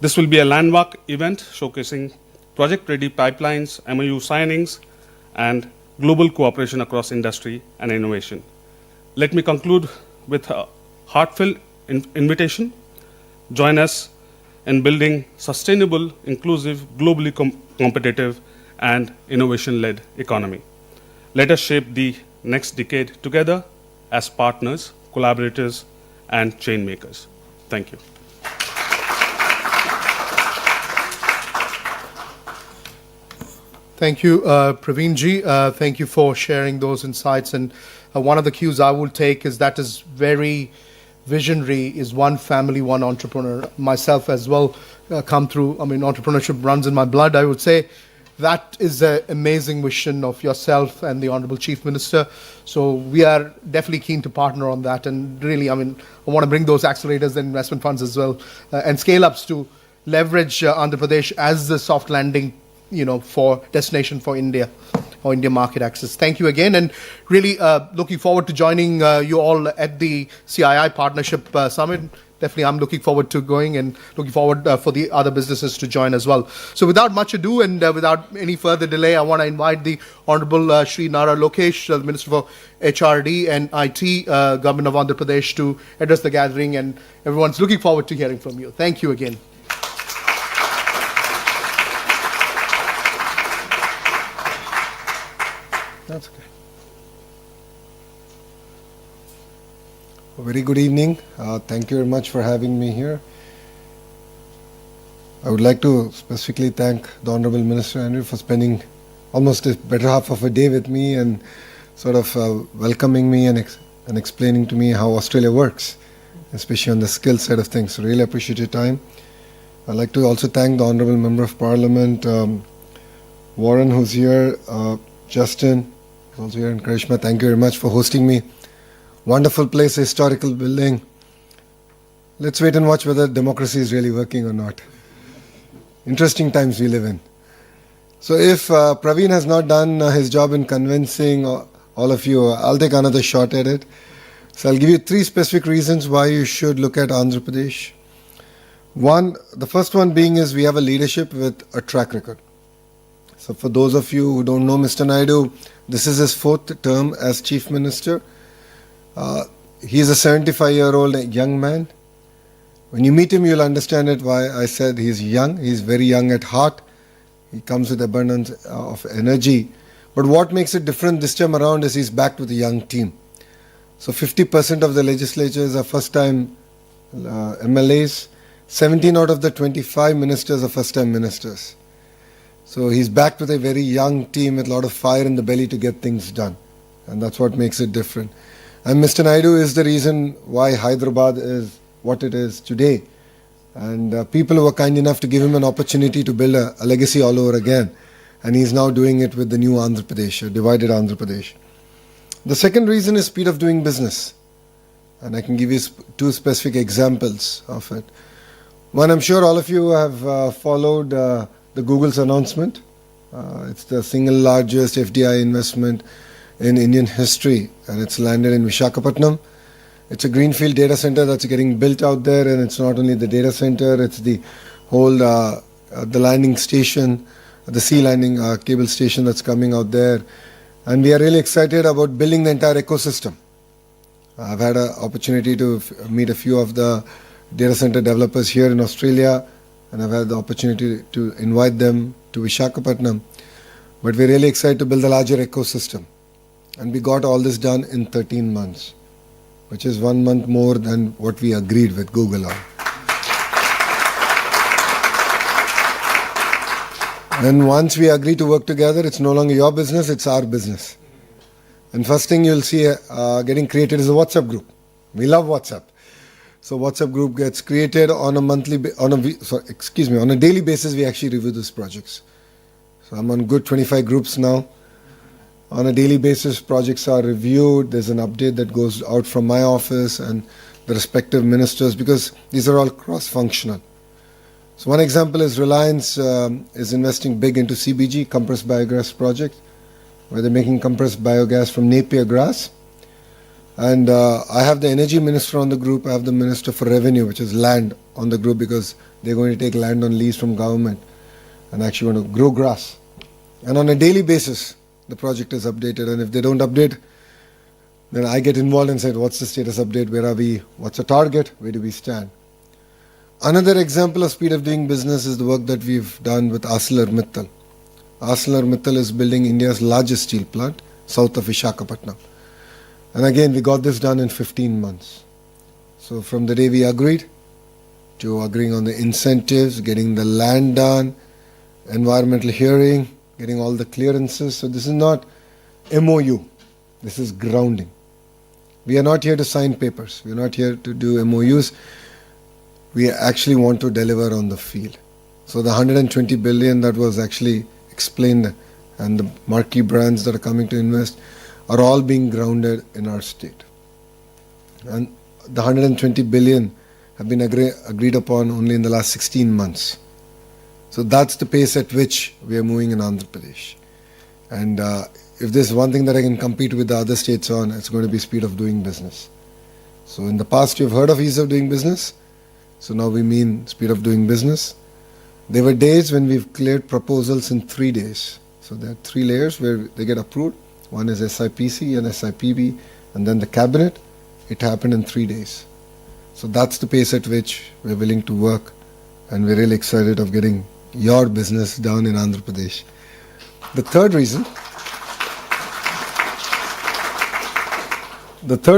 This will be a landmark event showcasing project-ready pipelines, MOU signings, and global cooperation across industry and innovation. Let me conclude with a heartfelt invitation. Join us in building sustainable, inclusive, globally competitive, and innovation-led economy. Let us shape the next decade together as partners, collaborators, and chain makers. Thank you. Thank you, Praveen ji. Thank you for sharing those insights. And one of the cues I will take is that is very visionary, is one family, one entrepreneur. Myself as well come through, entrepreneurship runs in my blood, I would say. That is an amazing vision of yourself and the Honorable Chief Minister. So we are definitely keen to partner on that. And really, I want to bring those accelerators and investment funds as well and scale-ups to leverage Andhra Pradesh as the soft landing for destination for India or India market access. Thank you again, and really looking forward to joining you all at the CII Partnership Summit. Definitely, I'm looking forward to going and looking forward for the other businesses to join as well. So without much ado and without any further delay, I want to invite the Honorable Shri Nara Lokesh, the Minister for HRD and IT, Government of Andhra Pradesh, to address the gathering, and everyone's looking forward to hearing from you. Thank you again. That's okay. A very good evening. Thank you very much for having me here. I would like to specifically thank the Honourable Minister Andrew for spending almost a better half of a day with me and sort of welcoming me and explaining to me how Australia works, especially on the skill side of things. So really appreciate your time. I'd like to also thank the Honourable Member of Parliament, Warren, who's here, Justin, who's also here, and Karishma. Thank you very much for hosting me. Wonderful place, historical building. Let's wait and watch whether democracy is really working or not. Interesting times we live in. So if Praveen has not done his job in convincing all of you, I'll take another shot at it. So I'll give you 3 specific reasons why you should look at Andhra Pradesh. The first one being is we have a leadership with a track record. So for those of you who don't know Mr. Naidu, this is his 4th term as Chief Minister. He is a 75-year-old young man. When you meet him, you'll understand it why I said he's young. He's very young at heart. He comes with abundance of energy. But what makes it different this time around is he's backed with a young team. So 50% of the legislature is a first-time MLAs. 17 out of the 25 ministers are first-time ministers. So he's backed with a very young team with a lot of fire in the belly to get things done. And that's what makes it different. And Mr. Naidu is the reason why Hyderabad is what it is today. And people were kind enough to give him an opportunity to build a legacy all over again. And he's now doing it with the new Andhra Pradesh, a divided Andhra Pradesh. The second reason is speed of doing business. And I can give you two specific examples of it. One, I'm sure all of you have followed the Google's announcement. It's the single largest FDI investment in Indian history, and it's landed in Visakhapatnam. It's a greenfield data center that's getting built out there, and it's not only the data center, it's the whole the landing station, the sea landing cable station that's coming out there. And we are really excited about building the entire ecosystem. I've had an opportunity to meet a few of the data center developers here in Australia, and I've had the opportunity to invite them to Visakhapatnam. But we're really excited to build a larger ecosystem. And we got all this done in 13 months, which is 1 month more than what we agreed with Google on. And once we agree to work together, it's no longer your business, it's our business. And first thing you'll see getting created is a WhatsApp group. We love WhatsApp. So WhatsApp group gets created on a daily basis. We actually review these projects. So I'm on good 25 groups now. On a daily basis, projects are reviewed. There's an update that goes out from my office and the respective ministers, because these are all cross-functional. So one example is Reliance is investing big into CBG, compressed biogas project, where they're making compressed biogas from Napier grass. And I have the energy minister on the group. I have the minister for revenue, which is land, on the group, because they're going to take land on lease from government and actually want to grow grass. And on a daily basis, the project is updated. And if they don't update, then I get involved and say, what's the status update? Where are we? What's the target? Where do we stand? Another example of speed of doing business is the work that we've done with ArcelorMittal. ArcelorMittal is building India's largest steel plant, south of Visakhapatnam. And again, we got this done in 15 months. So from the day we agreed to agreeing on the incentives, getting the land done, environmental hearing, getting all the clearances. So this is not MOU. This is grounding. We are not here to sign papers. We are not here to do MOUs. We actually want to deliver on the field. So the 120 billion that was actually explained, and the marquee brands that are coming to invest, are all being grounded in our state. And the 120 billion have been agreed upon only in the last 16 months. So that's the pace at which we are moving in Andhra Pradesh. And if there's one thing that I can compete with the other states on, it's going to be speed of doing business. So in the past you've heard of ease of doing business. So now we mean speed of doing business. There were days when we've cleared proposals in 3 days. So there are 3 layers where they get approved. One is SIPC and SIPB, and then the cabinet. It happened in 3 days. So that's the pace at which we're willing to work, and we're really excited of getting your business down in Andhra Pradesh. The third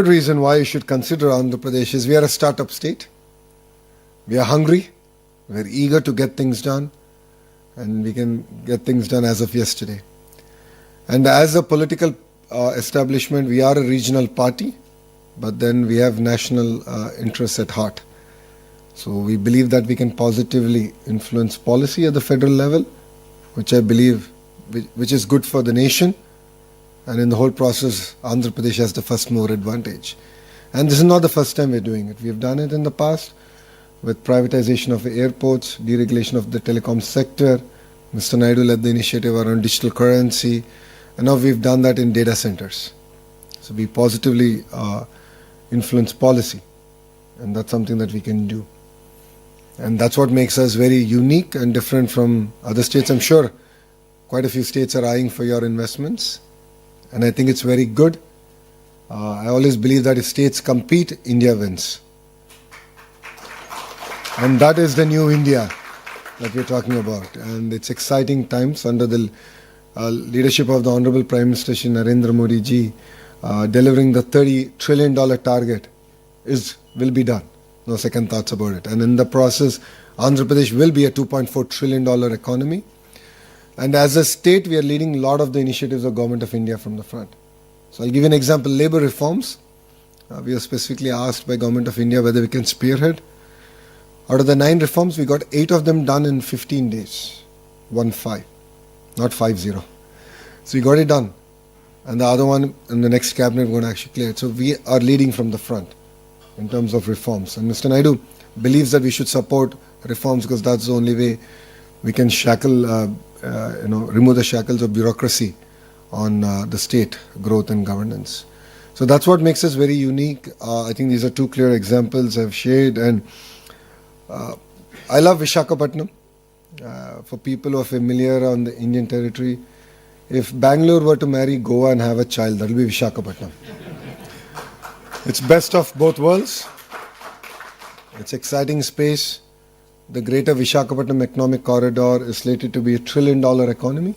reason why you should consider Andhra Pradesh is we are a startup state. We are hungry. We're eager to get things done, and we can get things done as of yesterday. And as a political establishment, we are a regional party, but then we have national interests at heart. So we believe that we can positively influence policy at the federal level, which I believe which is good for the nation. And in the whole process, Andhra Pradesh has the first mover advantage. And this is not the first time we're doing it. We've done it in the past with privatization of airports, deregulation of the telecom sector. Mr. Naidu led the initiative around digital currency. And now we've done that in data centers. So we positively influence policy. And that's something that we can do. And that's what makes us very unique and different from other states. I'm sure quite a few states are eyeing for your investments. And I think it's very good. I always believe that if states compete, India wins. And that is the new India that we're talking about. And it's exciting times under the leadership of the Honorable Prime Minister Shri Narendra Modi ji. Delivering the $30 trillion target will be done. No second thoughts about it. And in the process, Andhra Pradesh will be a $2.4 trillion economy. And as a state, we are leading a lot of the initiatives of Government of India from the front. So I'll give you an example. Labour reforms. We are specifically asked by Government of India whether we can spearhead. Out of the 9 reforms, we got 8 of them done in 15 days. 1-5, not 5-0. So we got it done. And the other one in the next cabinet, we're going to actually clear it. So we are leading from the front in terms of reforms. And Mr. Naidu believes that we should support reforms because that's the only way we can remove the shackles of bureaucracy on the state growth and governance. So that's what makes us very unique. I think these are 2 clear examples I've shared. And I love Visakhapatnam. For people who are familiar on the Indian territory, if Bangalore were to marry Goa and have a child, that will be Visakhapatnam. It's best of both worlds. It's exciting space. The greater Visakhapatnam economic corridor is slated to be a $1 trillion economy.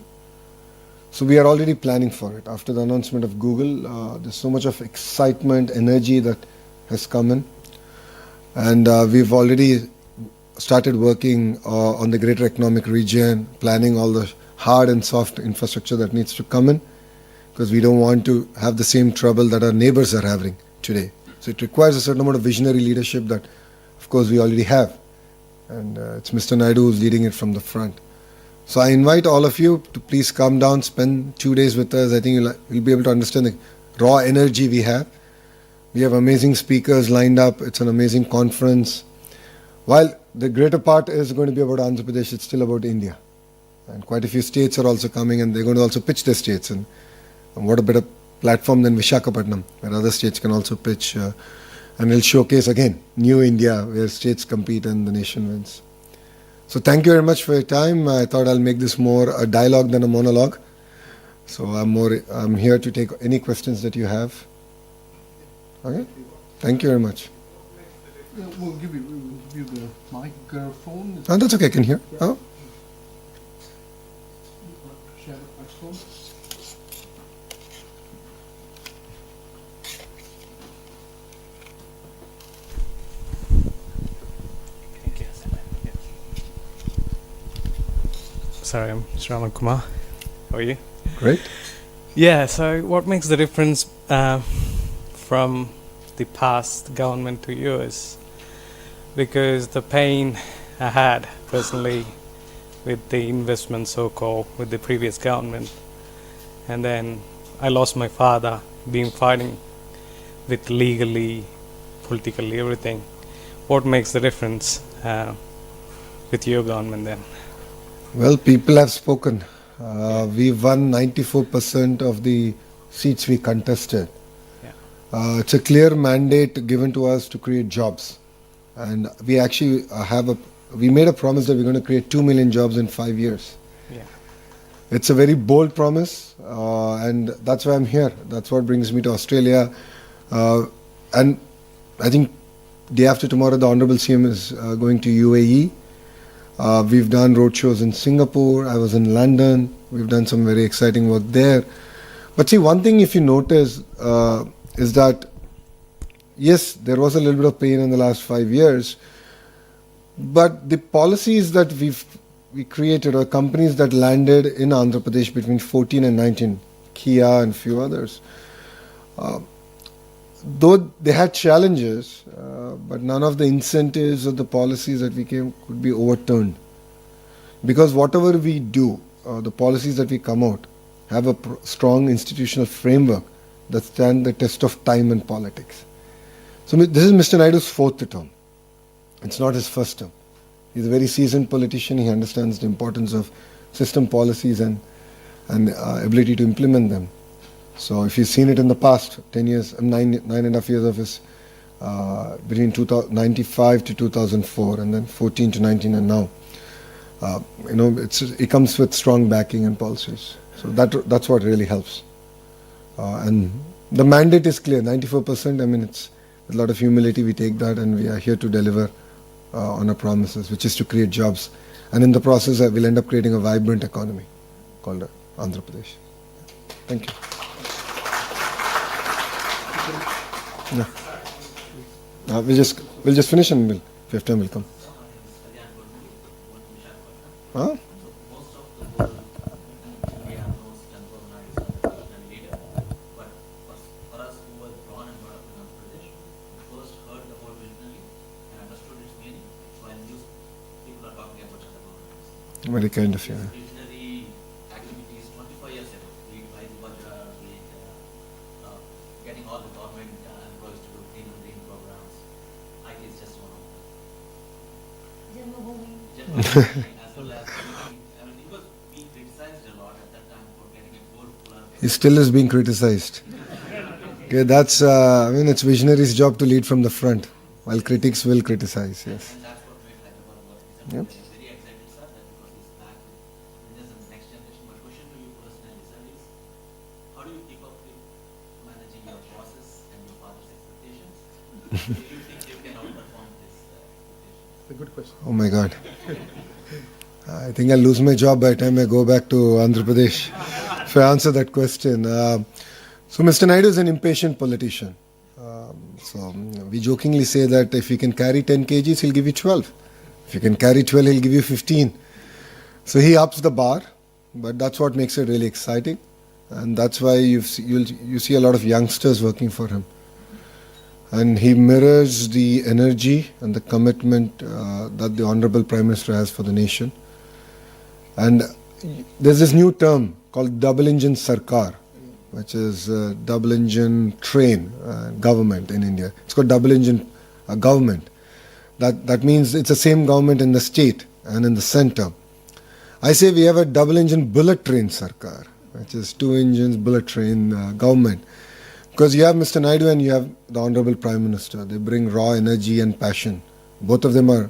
So we are already planning for it. After the announcement of Google, there's so much of excitement, energy that has come in. And we've already started working on the greater economic region, planning all the hard and soft infrastructure that needs to come in, because we don't want to have the same trouble that our neighbors are having today. So it requires a certain amount of visionary leadership that, of course, we already have. And it's Mr. Naidu who's leading it from the front. So I invite all of you to please come down, spend 2 days with us. I think you'll be able to understand the raw energy we have. We have amazing speakers lined up. It's an amazing conference. While the greater part is going to be about Andhra Pradesh, it's still about India. And quite a few states are also coming, and they're going to also pitch their states. And what a better platform than Visakhapatnam, where other states can also pitch. And it'll showcase, again, new India, where states compete and the nation wins. So thank you very much for your time. I thought I'll make this more a dialogue than a monologue. So I'm here to take any questions that you have. Okay? Thank you very much. Yeah, we'll give you the microphone. Oh, that's okay, I can hear. Yeah. Oh. Share the microphone. Sorry, I'm Shravan Kumar. How are you? Great. Yeah, so what makes the difference from the past government to yours? Because the pain I had personally with the investment so-called with the previous government, and then I lost my father, being fighting with legally, politically, everything. What makes the difference with your government then? Well, people have spoken. We won 94% of the seats we contested. Yeah. It's a clear mandate given to us to create jobs. And we actually we made a promise that we're going to create 2 million jobs in 5 years. Yeah. It's a very bold promise, and that's why I'm here. That's what brings me to Australia. And I think day after tomorrow, the Honorable CM is going to UAE. We've done roadshows in Singapore. I was in London. We've done some very exciting work there. But see, one thing if you notice is that, yes, there was a little bit of pain in the last 5 years, but the policies that we created, or companies that landed in Andhra Pradesh between 14 and 19, Kia and few others, though they had challenges, but none of the incentives or the policies that we came could be overturned. Because whatever we do, the policies that we come out, have a strong institutional framework that stand the test of time and politics. So this is Mr. Naidu's 4th term. It's not his first term. He's a very seasoned politician. He understands the importance of system policies and ability to implement them. So if you've seen it in the past 10 years, 9.5 years of his, between 1995 to 2004, and then 14 to 19, and now, it comes with strong backing and policies. So that's what really helps. And the mandate is clear, 94%. I mean, it's with a lot of humility we take that, and we are here to deliver on our promises, which is to create jobs. And in the process, we'll end up creating a vibrant economy called Andhra Pradesh. Thank you. Yeah. We'll just finish and if we have time, we'll come. Huh? Very kind of you. Visionary activities 25 years ago, be it by the Volga, be it getting all the government employees to do clean and green programs. IT is just one of them. As well as, he was being criticized a lot at that time for getting a gold plus. He still is being criticized. Okay, that's, it's visionaries' job to lead from the front, while critics will criticize, yes. And that's what made Hyderabad work. Yep. Very excited, sir, that because he's back with the next generation. My question to you personally, sir, is how do you keep up with managing your bosses and your father's expectations? Do you think you can outperform this expectations? It's a good question. Oh my God. I think I'll lose my job by the time I go back to Andhra Pradesh if I answer that question. So Mr. Naidu is an impatient politician. We jokingly say that if you can carry 10 kgs, he'll give you 12. If you can carry 12, he'll give you 15. So he ups the bar, but that's what makes it really exciting. And that's why you see a lot of youngsters working for him. And he mirrors the energy and the commitment that the Honorable Prime Minister has for the nation. And there's this new term called double engine sarkar, which is double engine train government in India. It's called double engine government. That means it's the same government in the state and in the center. I say we have a double engine bullet train sarkar, which is 2 engines bullet train government. Because you have Mr. Naidu and you have the Honorable Prime Minister. They bring raw energy and passion. Both of them are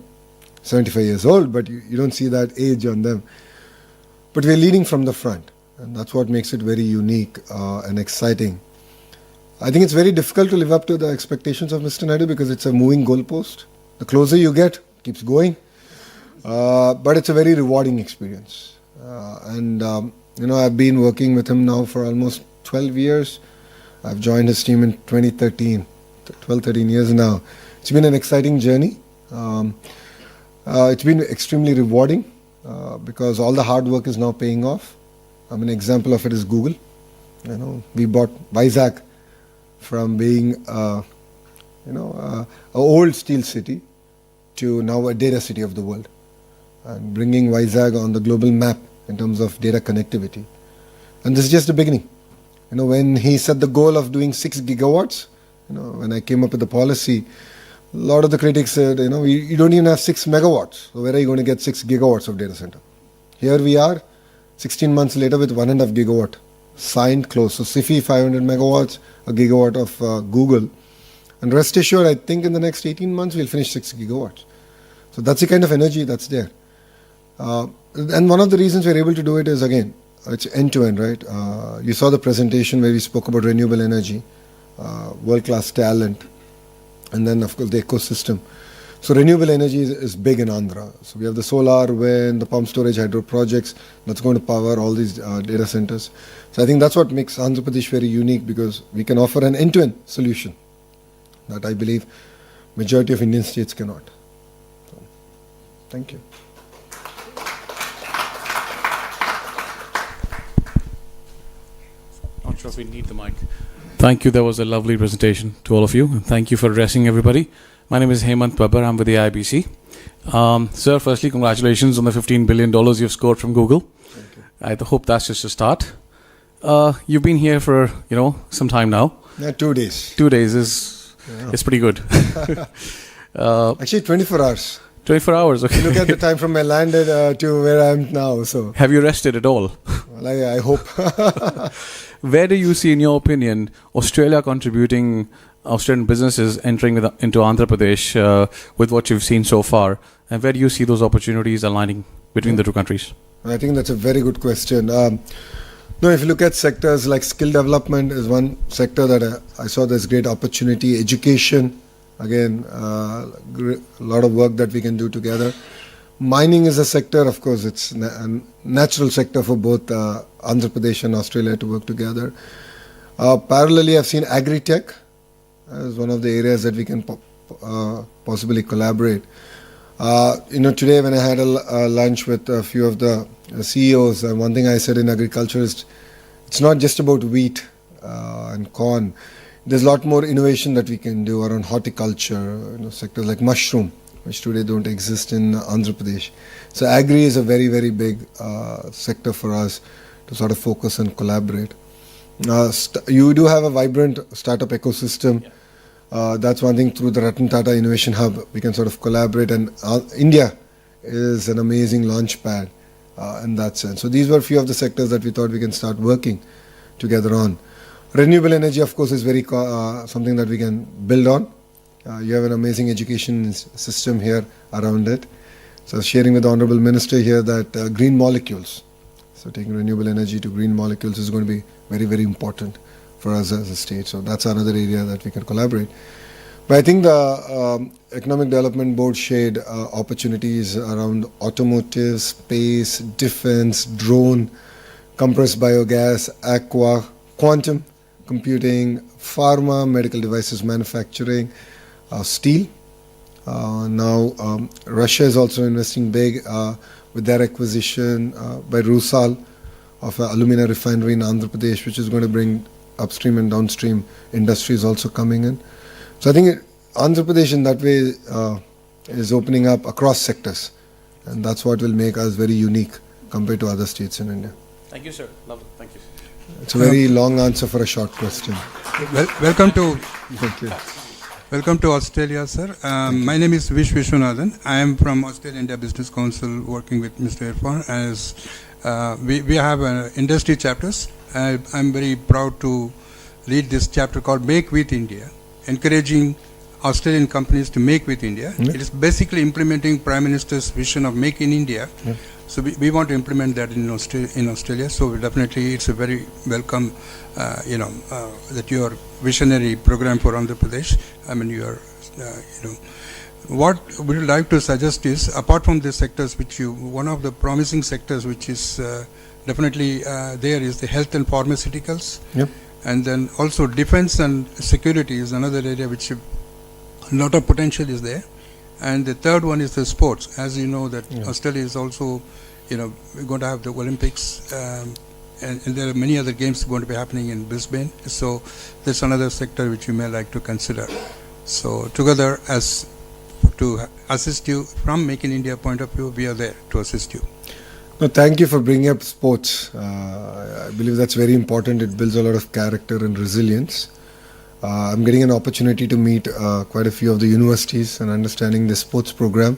75 years old, but you don't see that age on them. But we're leading from the front. And that's what makes it very unique and exciting. I think it's very difficult to live up to the expectations of Mr. Naidu because it's a moving goalpost. The closer you get, keeps going. But it's a very rewarding experience. I've been working with him now for almost 12 years. I've joined his team in 2013, 12, 13 years now. It's been an exciting journey. It's been extremely rewarding because all the hard work is now paying off. An example of it is Google. We bought Vizag from being an old steel city to now a data city of the world, and bringing Vizag on the global map in terms of data connectivity. And this is just the beginning. When he set the goal of doing 6 gigawatts, when I came up with the policy, a lot of the critics said, you don't even have 6 megawatts. So where are you going to get 6 gigawatts of data center? Here we are, 16 months later with 1.5 gigawatt signed close. So SIFI 500 megawatts, a gigawatt of Google. And rest assured, I think in the next 18 months we'll finish 6 gigawatts. So that's the kind of energy that's there. And one of the reasons we're able to do it is, again, it's end-to-end, right? You saw the presentation where we spoke about renewable energy, world-class talent, and then, of course, the ecosystem. So renewable energy is big in Andhra. So we have the solar, wind, the pump storage, hydro projects that's going to power all these data centers. So I think that's what makes Andhra Pradesh very unique, because we can offer an end-to-end solution that I believe majority of Indian states cannot. So, thank you. Not sure if we need the mic. Thank you. That was a lovely presentation to all of you. And thank you for addressing everybody. My name is Hemant Babbar. I'm with the IBC. Sir, firstly, congratulations on the $15 billion you've scored from Google. I hope that's just a start. You've been here for, some time now. Yeah, 2 days. 2 days is pretty good. Actually, 24 hours. 24 hours, okay. Look at the time from I landed to where I am now. So have you rested at all? Well, I hope. Where do you see, in your opinion, Australian businesses entering into Andhra Pradesh with what you've seen so far? And where do you see those opportunities aligning between the two countries? I think that's a very good question. If you look at sectors like skill development is one sector that I saw there's great opportunity. Education, again, a lot of work that we can do together. Mining is a sector, of course, it's a natural sector for both Andhra Pradesh and Australia to work together. Parallelly, I've seen agri-tech as one of the areas that we can possibly collaborate. Today when I had a lunch with a few of the CEOs, one thing I said in agriculture is it's not just about wheat and corn. There's a lot more innovation that we can do around horticulture, sectors like mushroom, which today don't exist in Andhra Pradesh. So agri is a very, very big sector for us to sort of focus and collaborate. You do have a vibrant startup ecosystem. That's one thing. Through the Ratan Tata Innovation Hub, we can sort of collaborate, and India is an amazing launch pad in that sense. So these were a few of the sectors that we thought we can start working together on. Renewable energy, of course, is very something that we can build on. You have an amazing education system here around it. So sharing with the Honourable Minister here that green molecules, so taking renewable energy to green molecules is going to be very, very important for us as a state. So that's another area that we can collaborate. But I think the Economic Development Board shared opportunities around automotive, space, defense, drone, compressed biogas, aqua, quantum computing, pharma, medical devices manufacturing, steel. Now Russia is also investing big with their acquisition by Rusal of an alumina refinery in Andhra Pradesh, which is going to bring upstream and downstream industries also coming in. So I think Andhra Pradesh in that way is opening up across sectors, and that's what will make us very unique compared to other states in India. Thank you, sir. Lovely. Thank you. It's a very long answer for a short question. Welcome to Thank you. welcome to Australia, sir. My name is Vish Vishwanathan. I am from Australia India Business Council, working with Mr. Irfan. As we have industry chapters. I'm very proud to lead this chapter called Make with India, encouraging Australian companies to make with India. Yeah. It is basically implementing Prime Minister's vision of Make in India. Yeah. So we want to implement that in Australia. So definitely it's a very welcome, that your visionary program for Andhra Pradesh. I mean, what we would like to suggest is, apart from the sectors one of the promising sectors which is definitely there is the health and pharmaceuticals. Yep. And then also defense and security is another area which a lot of potential is there. And the third one is the sports. As you know that Australia is also, we're going to have the Olympics, and there are many other games going to be happening in Brisbane. So that's another sector which you may like to consider. So together, as to assist you from Make in India point of view, we are there to assist you. No, thank you for bringing up sports. I believe that's very important. It builds a lot of character and resilience. I'm getting an opportunity to meet quite a few of the universities and understanding the sports program.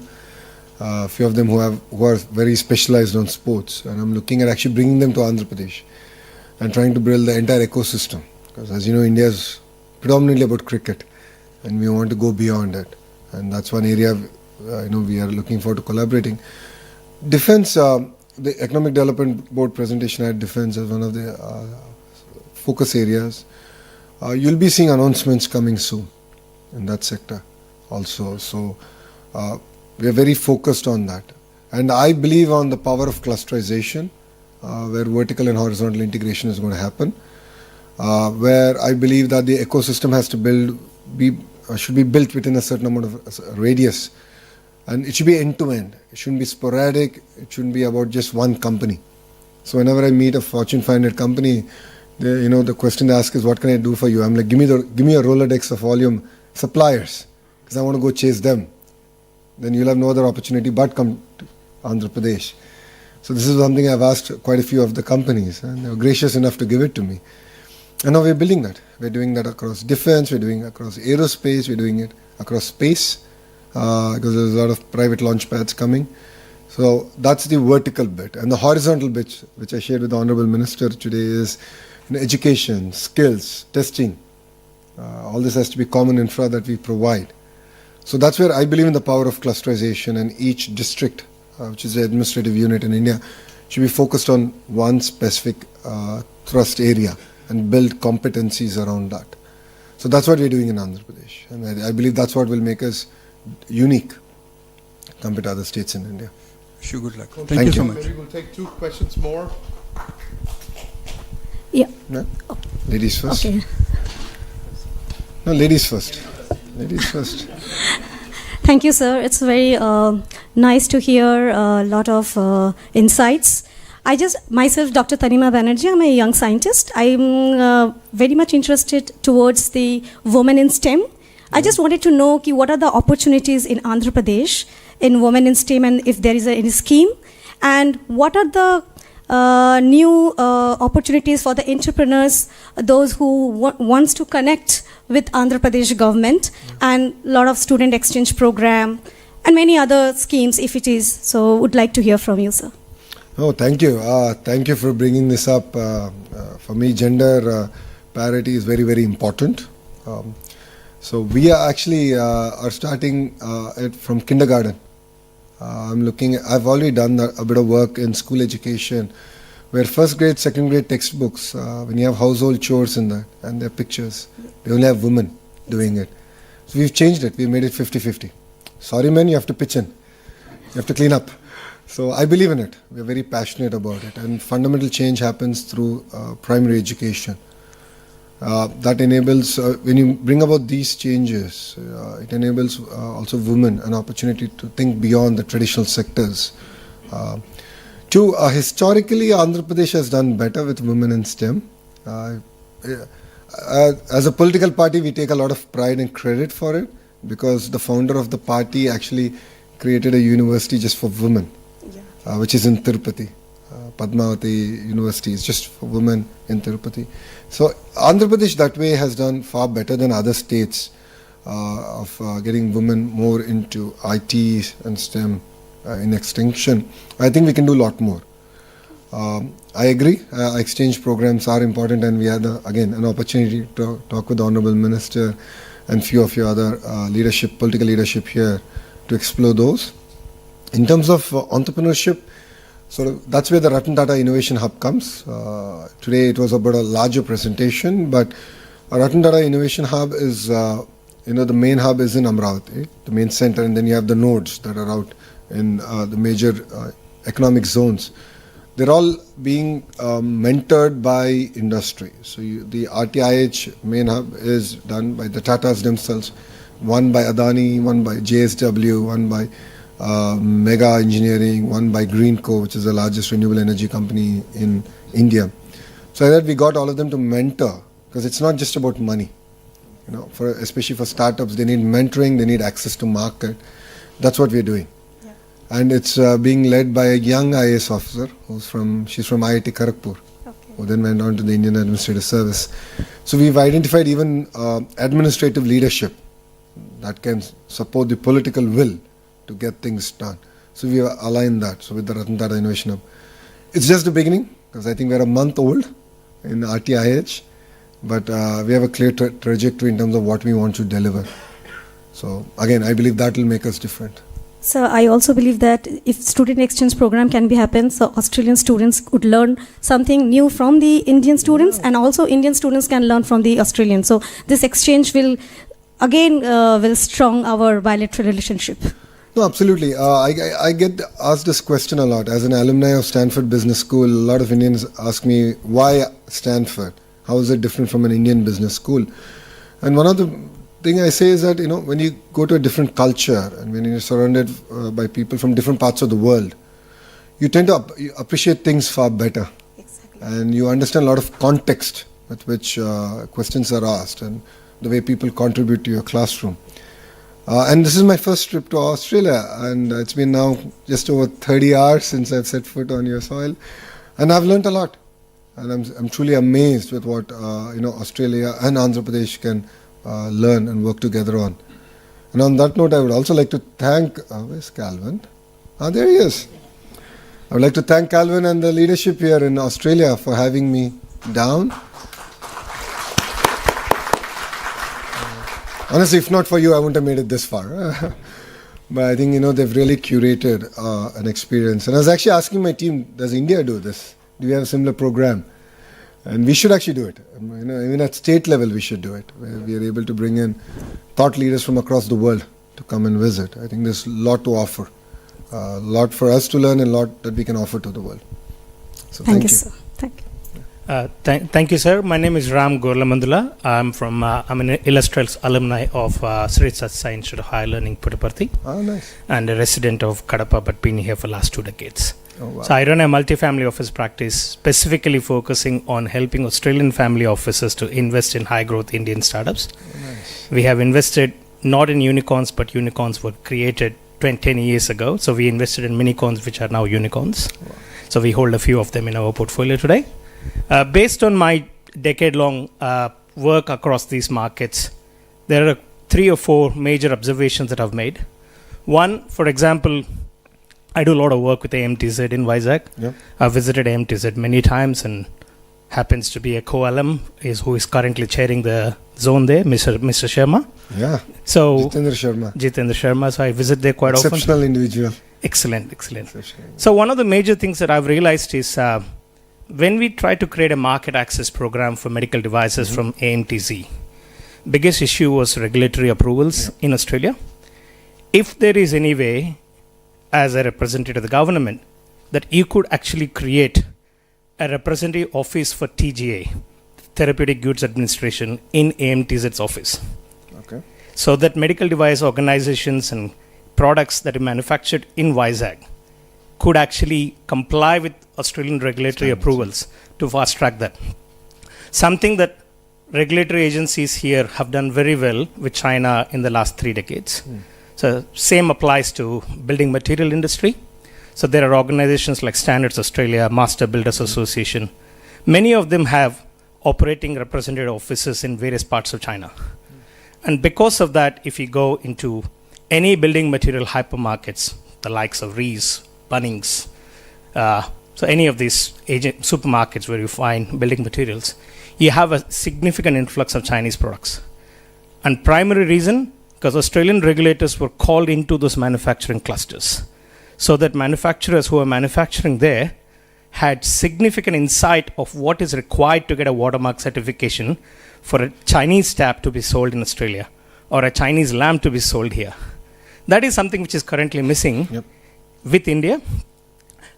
A few of them who are very specialized on sports, and I'm looking at actually bringing them to Andhra Pradesh and trying to build the entire ecosystem. Because as you know, India is predominantly about cricket, and we want to go beyond it. And that's one area we are looking forward to collaborating. Defense. The Economic Development Board presentation had defense as one of the focus areas. You'll be seeing announcements coming soon in that sector also. So we are very focused on that. And I believe on the power of clusterization, where vertical and horizontal integration is going to happen, where I believe that the ecosystem has to should be built within a certain amount of radius. And it should be end-to-end. It shouldn't be sporadic. It shouldn't be about just one company. So whenever I meet a Fortune 500 company, the question they ask is, what can I do for you? I'm like, give me a Rolodex of all your suppliers, because I want to go chase them. Then you'll have no other opportunity but come to Andhra Pradesh. So this is something I've asked quite a few of the companies, and they were gracious enough to give it to me. And now we're building that. We're doing that across defense, we're doing it across aerospace, we're doing it across space. Because there's a lot of private launch pads coming. So that's the vertical bit. And the horizontal bit, which I shared with the Honourable Minister today, is education, skills, testing. All this has to be common infra that we provide. So that's where I believe in the power of clusterization, and each district, which is the administrative unit in India, should be focused on one specific thrust area and build competencies around that. So that's what we're doing in Andhra Pradesh. And I believe that's what will make us unique compared to other states in India. Wish you good luck. Thank Thank you so you. much. Maybe we'll take 2 questions more. Yeah. No? Ladies first. Okay. No, ladies first. Ladies first. Thank you, sir. It's very nice to hear a lot of insights. Myself, Dr. Tanima Banerjee, I'm a young scientist. I'm very much interested towards the women in STEM. I just wanted to know what are the opportunities in Andhra Pradesh in women in STEM, and if there is any scheme, and what are the new opportunities for the entrepreneurs, those who wants to connect with Andhra Pradesh government, and a lot of student exchange program and many other schemes if it is. So would like to hear from you, sir. Oh, thank you. Thank you for bringing this up. For me, gender parity is very, very important. So we are actually are starting it from kindergarten. I've already done a bit of work in school education, where first grade, second grade textbooks, when you have household chores in that and their pictures, they only have women doing it. So we've changed it. We've made it 50-50. Sorry, men, you have to pitch in. You have to clean up. So I believe in it. We're very passionate about it. And fundamental change happens through primary education. That enables, when you bring about these changes, it enables also women an opportunity to think beyond the traditional sectors. Historically, Andhra Pradesh has done better with women in STEM. As a political party, we take a lot of pride and credit for it, because the founder of the party actually created a university just for women, which is in Tirupati. Padmavati University is just for women in Tirupati. So Andhra Pradesh that way has done far better than other states of getting women more into IT and STEM in extension. I think we can do a lot more. I agree, exchange programs are important, and we had again an opportunity to talk with the Honourable Minister and few of your other political leadership here to explore those. In terms of entrepreneurship, that's where the Ratan Tata Innovation Hub comes. Today it was about a larger presentation, but Ratan Tata Innovation Hub is, the main hub is in Amravati, the main center, and then you have the nodes that are out in the major economic zones. They're all being mentored by industry. So the RTIH main hub is done by the Tatas themselves, one by Adani, one by JSW, one by Mega Engineering, one by Greenco, which is the largest renewable energy company in India. So that we got all of them to mentor, because it's not just about money. Especially for startups, they need mentoring, they need access to market. That's what we're doing. Yeah. And it's being led by a young IAS officer she's from IIT Kharagpur, who then went on to the Indian Administrative Service. So we've identified even administrative leadership that can support the political will to get things done. So we have aligned that. So with the Ratan Tata Innovation Hub, it's just the beginning, because I think we're a month old in RTIH, but we have a clear trajectory in terms of what we want to deliver. So again, I believe that will make us different. So I also believe that if student exchange program can be happen, so Australian students could learn something new from the Indian students, and also Indian students can learn from the Australians. So this exchange will again will strong our bilateral relationship. No, absolutely. I get asked this question a lot. As an alumni of Stanford Business School, a lot of Indians ask me, why Stanford? How is it different from an Indian business school? And one of the thing I say is that, when you go to a different culture and when you're surrounded by people from different parts of the world, you tend to appreciate things far better. Exactly. And you understand a lot of context with which questions are asked and the way people contribute to your classroom. And this is my first trip to Australia, and it's been now just over 30 hours since I've set foot on your soil, and I've learnt a lot. And I'm truly amazed with what Australia and Andhra Pradesh can learn and work together on. And on that note, I would also like to thank, where's Calvin? There he is. I would like to thank Calvin and the leadership here in Australia for having me down. Honestly, if not for you, I wouldn't have made it this far. But I think, they've really curated an experience. And I was actually asking my team, does India do this? Do we have a similar program? And we should actually do it. Even at state level, we should do it, where we are able to bring in thought leaders from across the world to come and visit. I think there's a lot to offer, a lot for us to learn, and a lot that we can offer to the world. So thank you. Sir. Thank you. Thank you, sir. My name is Ram Gorlamandula. I'm an illustrious alumni of Sri Satsai Institute of Higher Learning, Puttaparthi. Oh, nice. And a resident of Kadapa, but been here for the last 2 decades. Oh, wow. So I run a multifamily office practice, specifically focusing on helping Australian family offices to invest in high-growth Indian startups. Oh, nice. We have invested not in unicorns, but unicorns were created 10 years ago. So we invested in minicorns, which are now unicorns. Wow. So we hold a few of them in our portfolio today. Based on my decade-long work across these markets, there are 3 or 4 major observations that I've made. One, for example, I do a lot of work with AMTZ in Vizag. Yep. I've visited AMTZ many times and happens to be a co-alum who is currently chairing the zone there, Mr. Sharma. Yeah. So Jitendra Sharma. So I visit there quite often. Exceptional individual. Excellent. So one of the major things that I've realized is when we try to create a market access program for medical devices from AMTZ, biggest issue was regulatory approvals in Australia. If there is any way, as a representative of the government, that you could actually create a representative office for TGA, Therapeutic Goods Administration, in AMTZ's office. Okay. So that medical device organizations and products that are manufactured in Vizag could actually comply with Australian regulatory approvals to fast track that. Something that regulatory agencies here have done very well with China in the last 3 decades. So same applies to building material industry. So there are organizations like Standards Australia, Master Builders Association. Many of them have operating representative offices in various parts of China. And because of that, if you go into any building material hypermarkets, the likes of Rees, Bunnings, so any of these supermarkets where you find building materials, you have a significant influx of Chinese products. And primary reason, because Australian regulators were called into those manufacturing clusters, so that manufacturers who are manufacturing there had significant insight of what is required to get a watermark certification for a Chinese tap to be sold in Australia or a Chinese lamp to be sold here. That is something which is currently missing with India.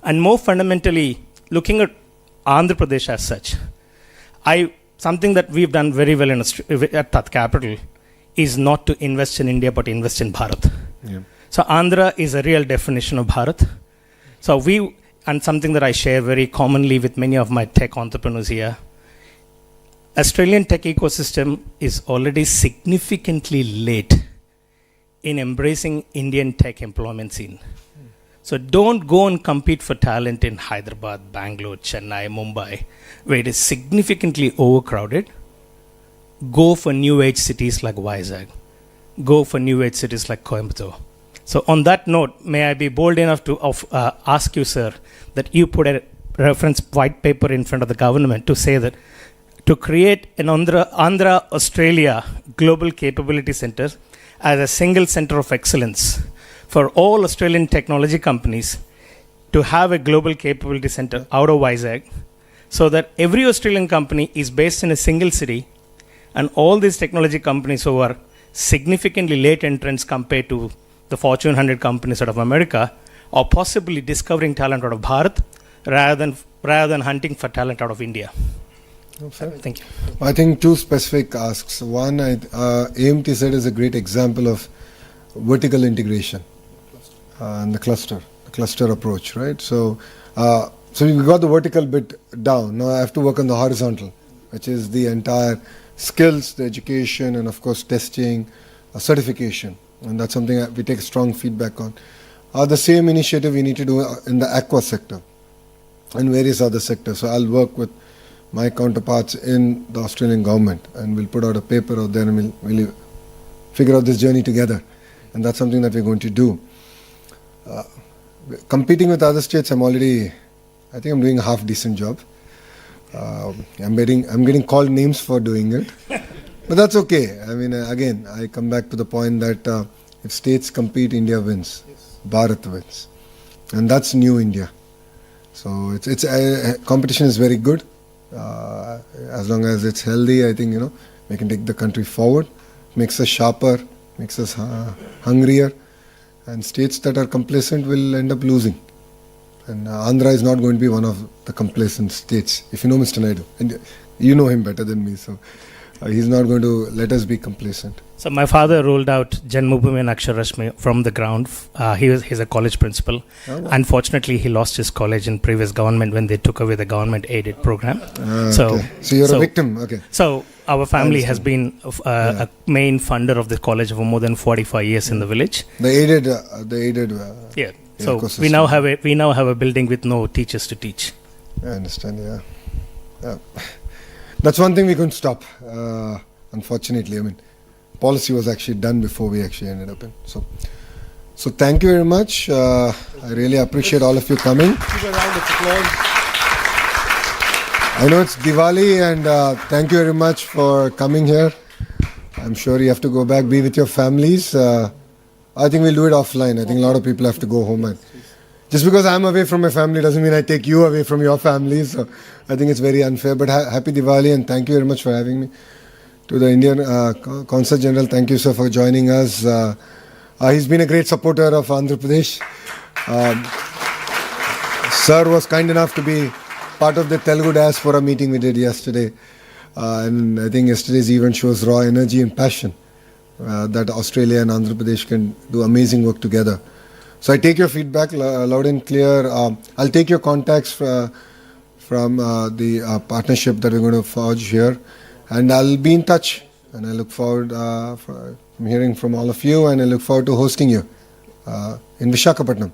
And more fundamentally, looking at Andhra Pradesh as such, something that we've done very well at Tat Capital is not to invest in India but invest in Bharat. Yeah. So Andhra is a real definition of Bharat. So and something that I share very commonly with many of my tech entrepreneurs here, Australian tech ecosystem is already significantly late in embracing Indian tech employment scene. So don't go and compete for talent in Hyderabad, Bangalore, Chennai, Mumbai, where it is significantly overcrowded. Go for new age cities like Vizag. Go for new age cities like Coimbatore. So on that note, may I be bold enough to ask you, sir, that you put a reference white paper in front of the government to say that to create an Andhra Australia Global Capability Center as a single center of excellence for all Australian technology companies to have a global capability center out of Vizag, so that every Australian company is based in a single city, and all these technology companies who are significantly late entrants compared to the Fortune 100 companies out of America are possibly discovering talent out of Bharat rather than hunting for talent out of India. Thank you. I think 2 specific asks. One, AMTZ is a great example of vertical integration and the cluster approach, right? So we got the vertical bit down. Now I have to work on the horizontal, which is the entire skills, the education, and of course testing, certification. And that's something we take strong feedback on. The same initiative we need to do in the aqua sector and various other sectors. So I'll work with my counterparts in the Australian government, and we'll put out a paper out there, and we'll figure out this journey together. And that's something that we're going to do. Competing with other states, I think I'm doing a half decent job. I'm getting called names for doing it, but that's okay. I mean, again, I come back to the point that if states compete, India wins, Bharat wins, and that's new India. So it's competition is very good. As long as it's healthy, I think we can take the country forward. Makes us sharper, makes us hungrier, and states that are complacent will end up losing. And Andhra is not going to be one of the complacent states, if you know Mr. Naidu. And you know him better than me, so he's not going to let us be complacent. So my father rolled out Janmabhoomi and Aksharashmi from the ground. He's a college principal. Oh, wow. Unfortunately, he lost his college in previous government when they took away the government-aided program. So you're a victim, okay. So our family has been a main funder of the college for more than 45 years in the village. The aided. Yeah. So we now have a building with no teachers to teach. I understand. Yeah. That's one thing we couldn't stop. Unfortunately, I mean, policy was actually done before we actually ended up in. So thank you very much. I really appreciate all of you coming. Give a round of applause. I know it's Diwali, and thank you very much for coming here. I'm sure you have to go back, be with your families. I think we'll do it offline. I think a lot of people have to go home. And just because I'm away from my family doesn't mean I take you away from your families. So I think it's very unfair. But happy Diwali, and thank you very much for having me. To the Indian Consul General, thank you, sir, for joining us. He's been a great supporter of Andhra Pradesh. Sir was kind enough to be part of the Telugu diaspora meeting we did yesterday. And I think yesterday's event shows raw energy and passion that Australia and Andhra Pradesh can do amazing work together. So I take your feedback loud and clear. I'll take your contacts from the partnership that we're going to forge here. And I'll be in touch, and I look forward from hearing from all of you, and I look forward to hosting you in Visakhapatnam,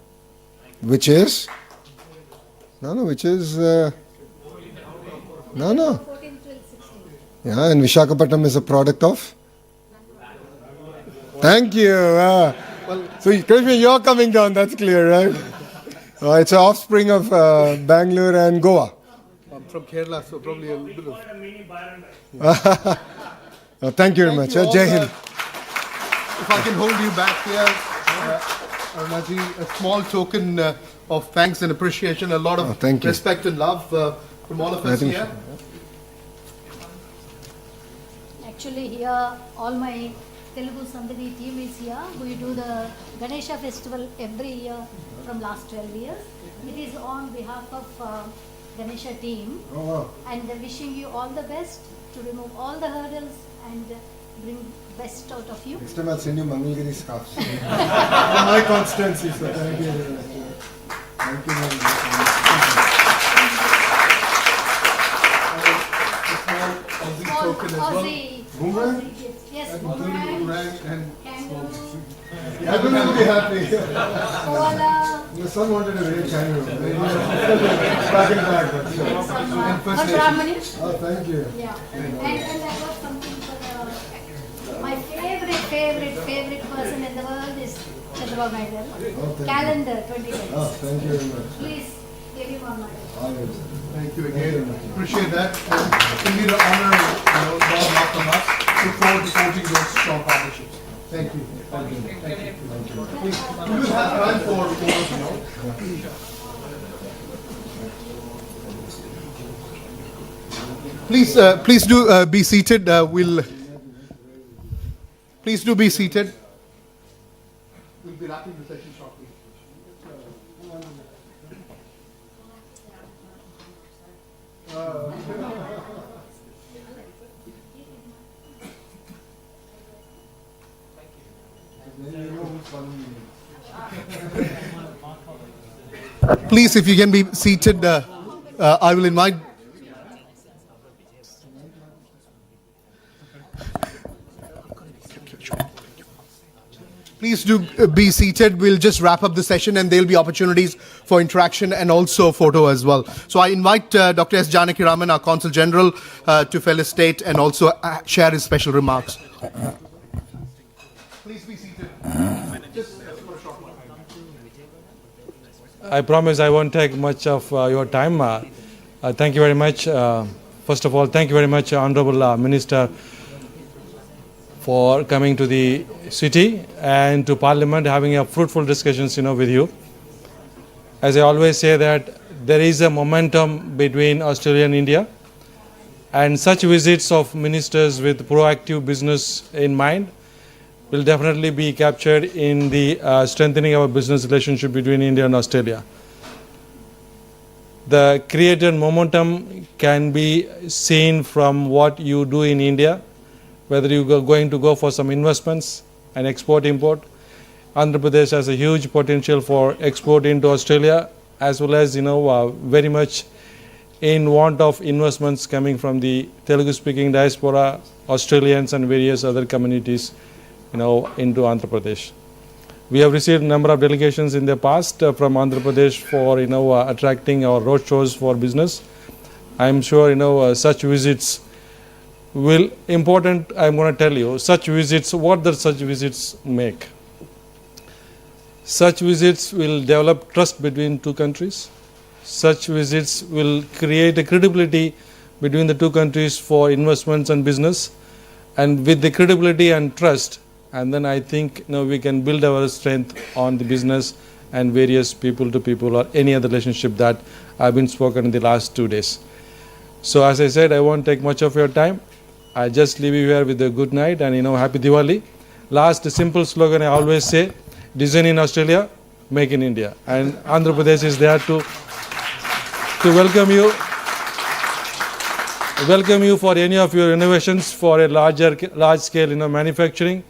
which is Yeah, and Visakhapatnam is a product of. Thank you. So Krishna, you're coming down. That's clear, right? It's an offspring of Bangalore and Goa. I'm from Kerala, so probably a little bit of. Thank you very much. Jai Hind. If I can hold you back here, Arunaji, a small token of thanks and appreciation, a lot of respect and love from all of us here. Actually, here all my Telugu Sandhini team is here. We do the Ganesha festival every year from last 12 years. It is on behalf of Ganesha team, and wishing you all the best to remove all the hurdles and bring best out of you. Next time I'll send you Mangalgiri scarves. My constancy, so thank you very much. Thank you very much. Small token as well. Boomerang? Yes, boomerang and kangaroo. Everyone will be happy. Koala. Your son wanted a real kangaroo. Back and back. Oh, thank you. Yeah. And I got something for my favorite person in the world is Chandrababu Naidu. Calendar 2010. Oh, thank you very much. Please give him on my. Thank you again. Appreciate that. It's really an honor, God not from us. Look forward to forging those strong partnerships. Thank you. Thank you. Thank you. We will have time for Please do be seated. Please do be seated. We'll be wrapping the session shortly. Please, if you can be seated, I will invite. Please do be seated. We'll just wrap up the session, and there'll be opportunities for interaction and also photo as well. So I invite Dr. S. Janaki Raman, our Consul General, to felicitate and also share his special remarks. Please be seated. I promise I won't take much of your time. Thank you very much. First of all, thank you very much, Honorable Minister, for coming to the city and to Parliament, having a fruitful discussions, with you. As I always say that there is a momentum between Australia and India, and such visits of ministers with proactive business in mind will definitely be captured in the strengthening our business relationship between India and Australia. The created momentum can be seen from what you do in India, whether you are going to go for some investments and export-import. Andhra Pradesh has a huge potential for export into Australia, as well as very much in want of investments coming from the Telugu-speaking diaspora, Australians and various other communities into Andhra Pradesh. We have received a number of delegations in the past from Andhra Pradesh for attracting our roadshows for business. I am sure such visits will important. I am going to tell you such visits. What does such visits make? Such visits will develop trust between two countries. Such visits will create a credibility between the two countries for investments and business, and with the credibility and trust, and then I think we can build our strength on the business and various people to people or any other relationship that have been spoken in the last 2 days. So as I said, I won't take much of your time. I just leave you here with a good night and happy Diwali. Last simple slogan I always say: design in Australia, make in India. And Andhra Pradesh is there to welcome you for any of your innovations for a large scale manufacturing,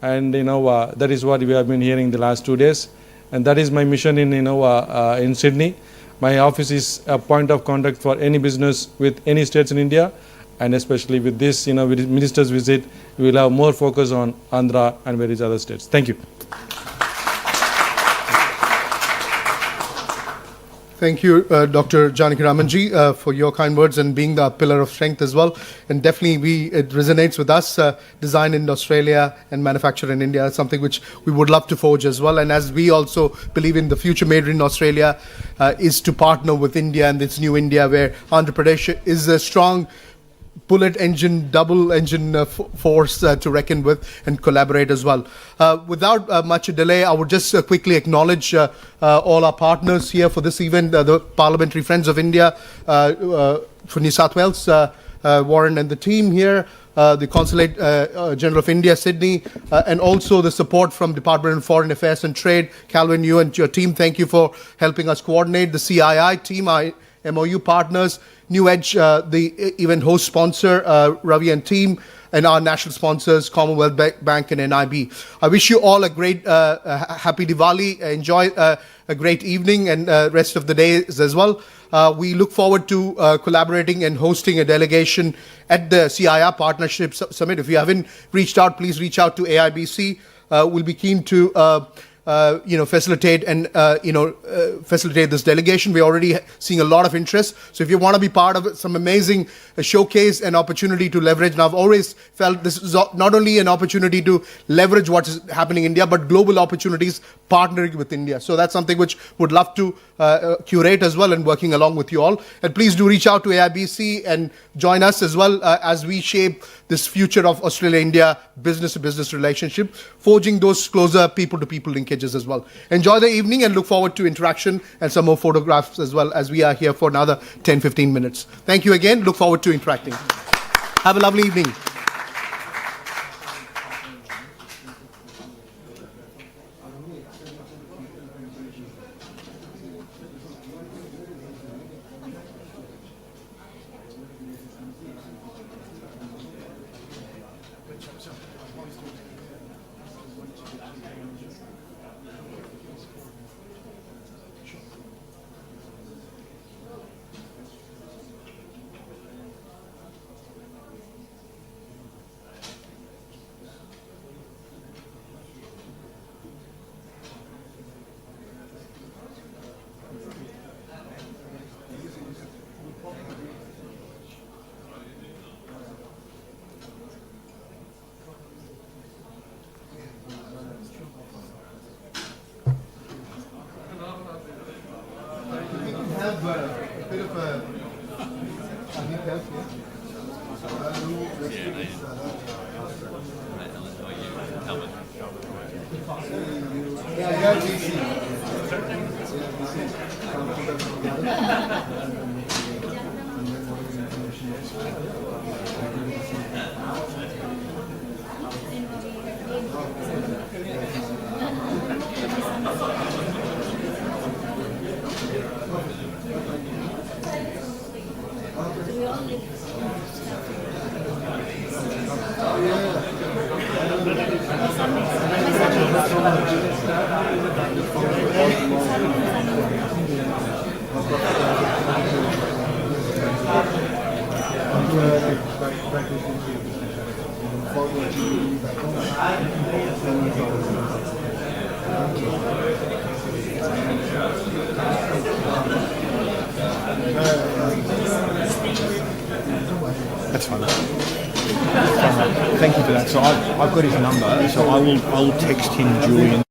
and that is what we have been hearing the last 2 days, and that is my mission in Sydney. My office is a point of contact for any business with any states in India, and especially with this with minister's visit, we will have more focus on Andhra and various other states. Thank you. Thank you, Dr. Janaki Ramanji, for your kind words and being the pillar of strength as well. And definitely it resonates with us, design in Australia and manufacture in India, something which we would love to forge as well. And as we also believe in the future made in Australia is to partner with India and this new India where Andhra Pradesh is a strong bullet engine, double engine force to reckon with and collaborate as well. Without much delay, I would just quickly acknowledge all our partners here for this event, the Parliamentary Friends of India for New South Wales, Warren and the team here, the Consulate General of India, Sydney, and also the support from Department of Foreign Affairs and Trade. Calvin, you and your team, thank you for helping us coordinate. The CII team, our MOU partners, New Edge, the event host sponsor, Ravi and team, and our national sponsors, Commonwealth Bank and NIB. I wish you all a great, happy Diwali. Enjoy a great evening and rest of the days as well. We look forward to collaborating and hosting a delegation at the CII Partnership Summit. If you haven't reached out, please reach out to AIBC. We'll be keen to facilitate and facilitate this delegation. We're already seeing a lot of interest. So if you want to be part of some amazing showcase and opportunity to leverage, and I've always felt this is not only an opportunity to leverage what is happening in India, but global opportunities partnering with India. So that's something which would love to curate as well and working along with you all. And please do reach out to AIBC and join us as well as we shape this future of Australia-India business-to-business relationship, forging those closer people-to-people linkages as well. Enjoy the evening and look forward to interaction and some more photographs as well, as we are here for another 10-15 minutes. Thank you again. Look forward to interacting. Have a lovely evening. Thank you for that. So I've got his number, so I will text him during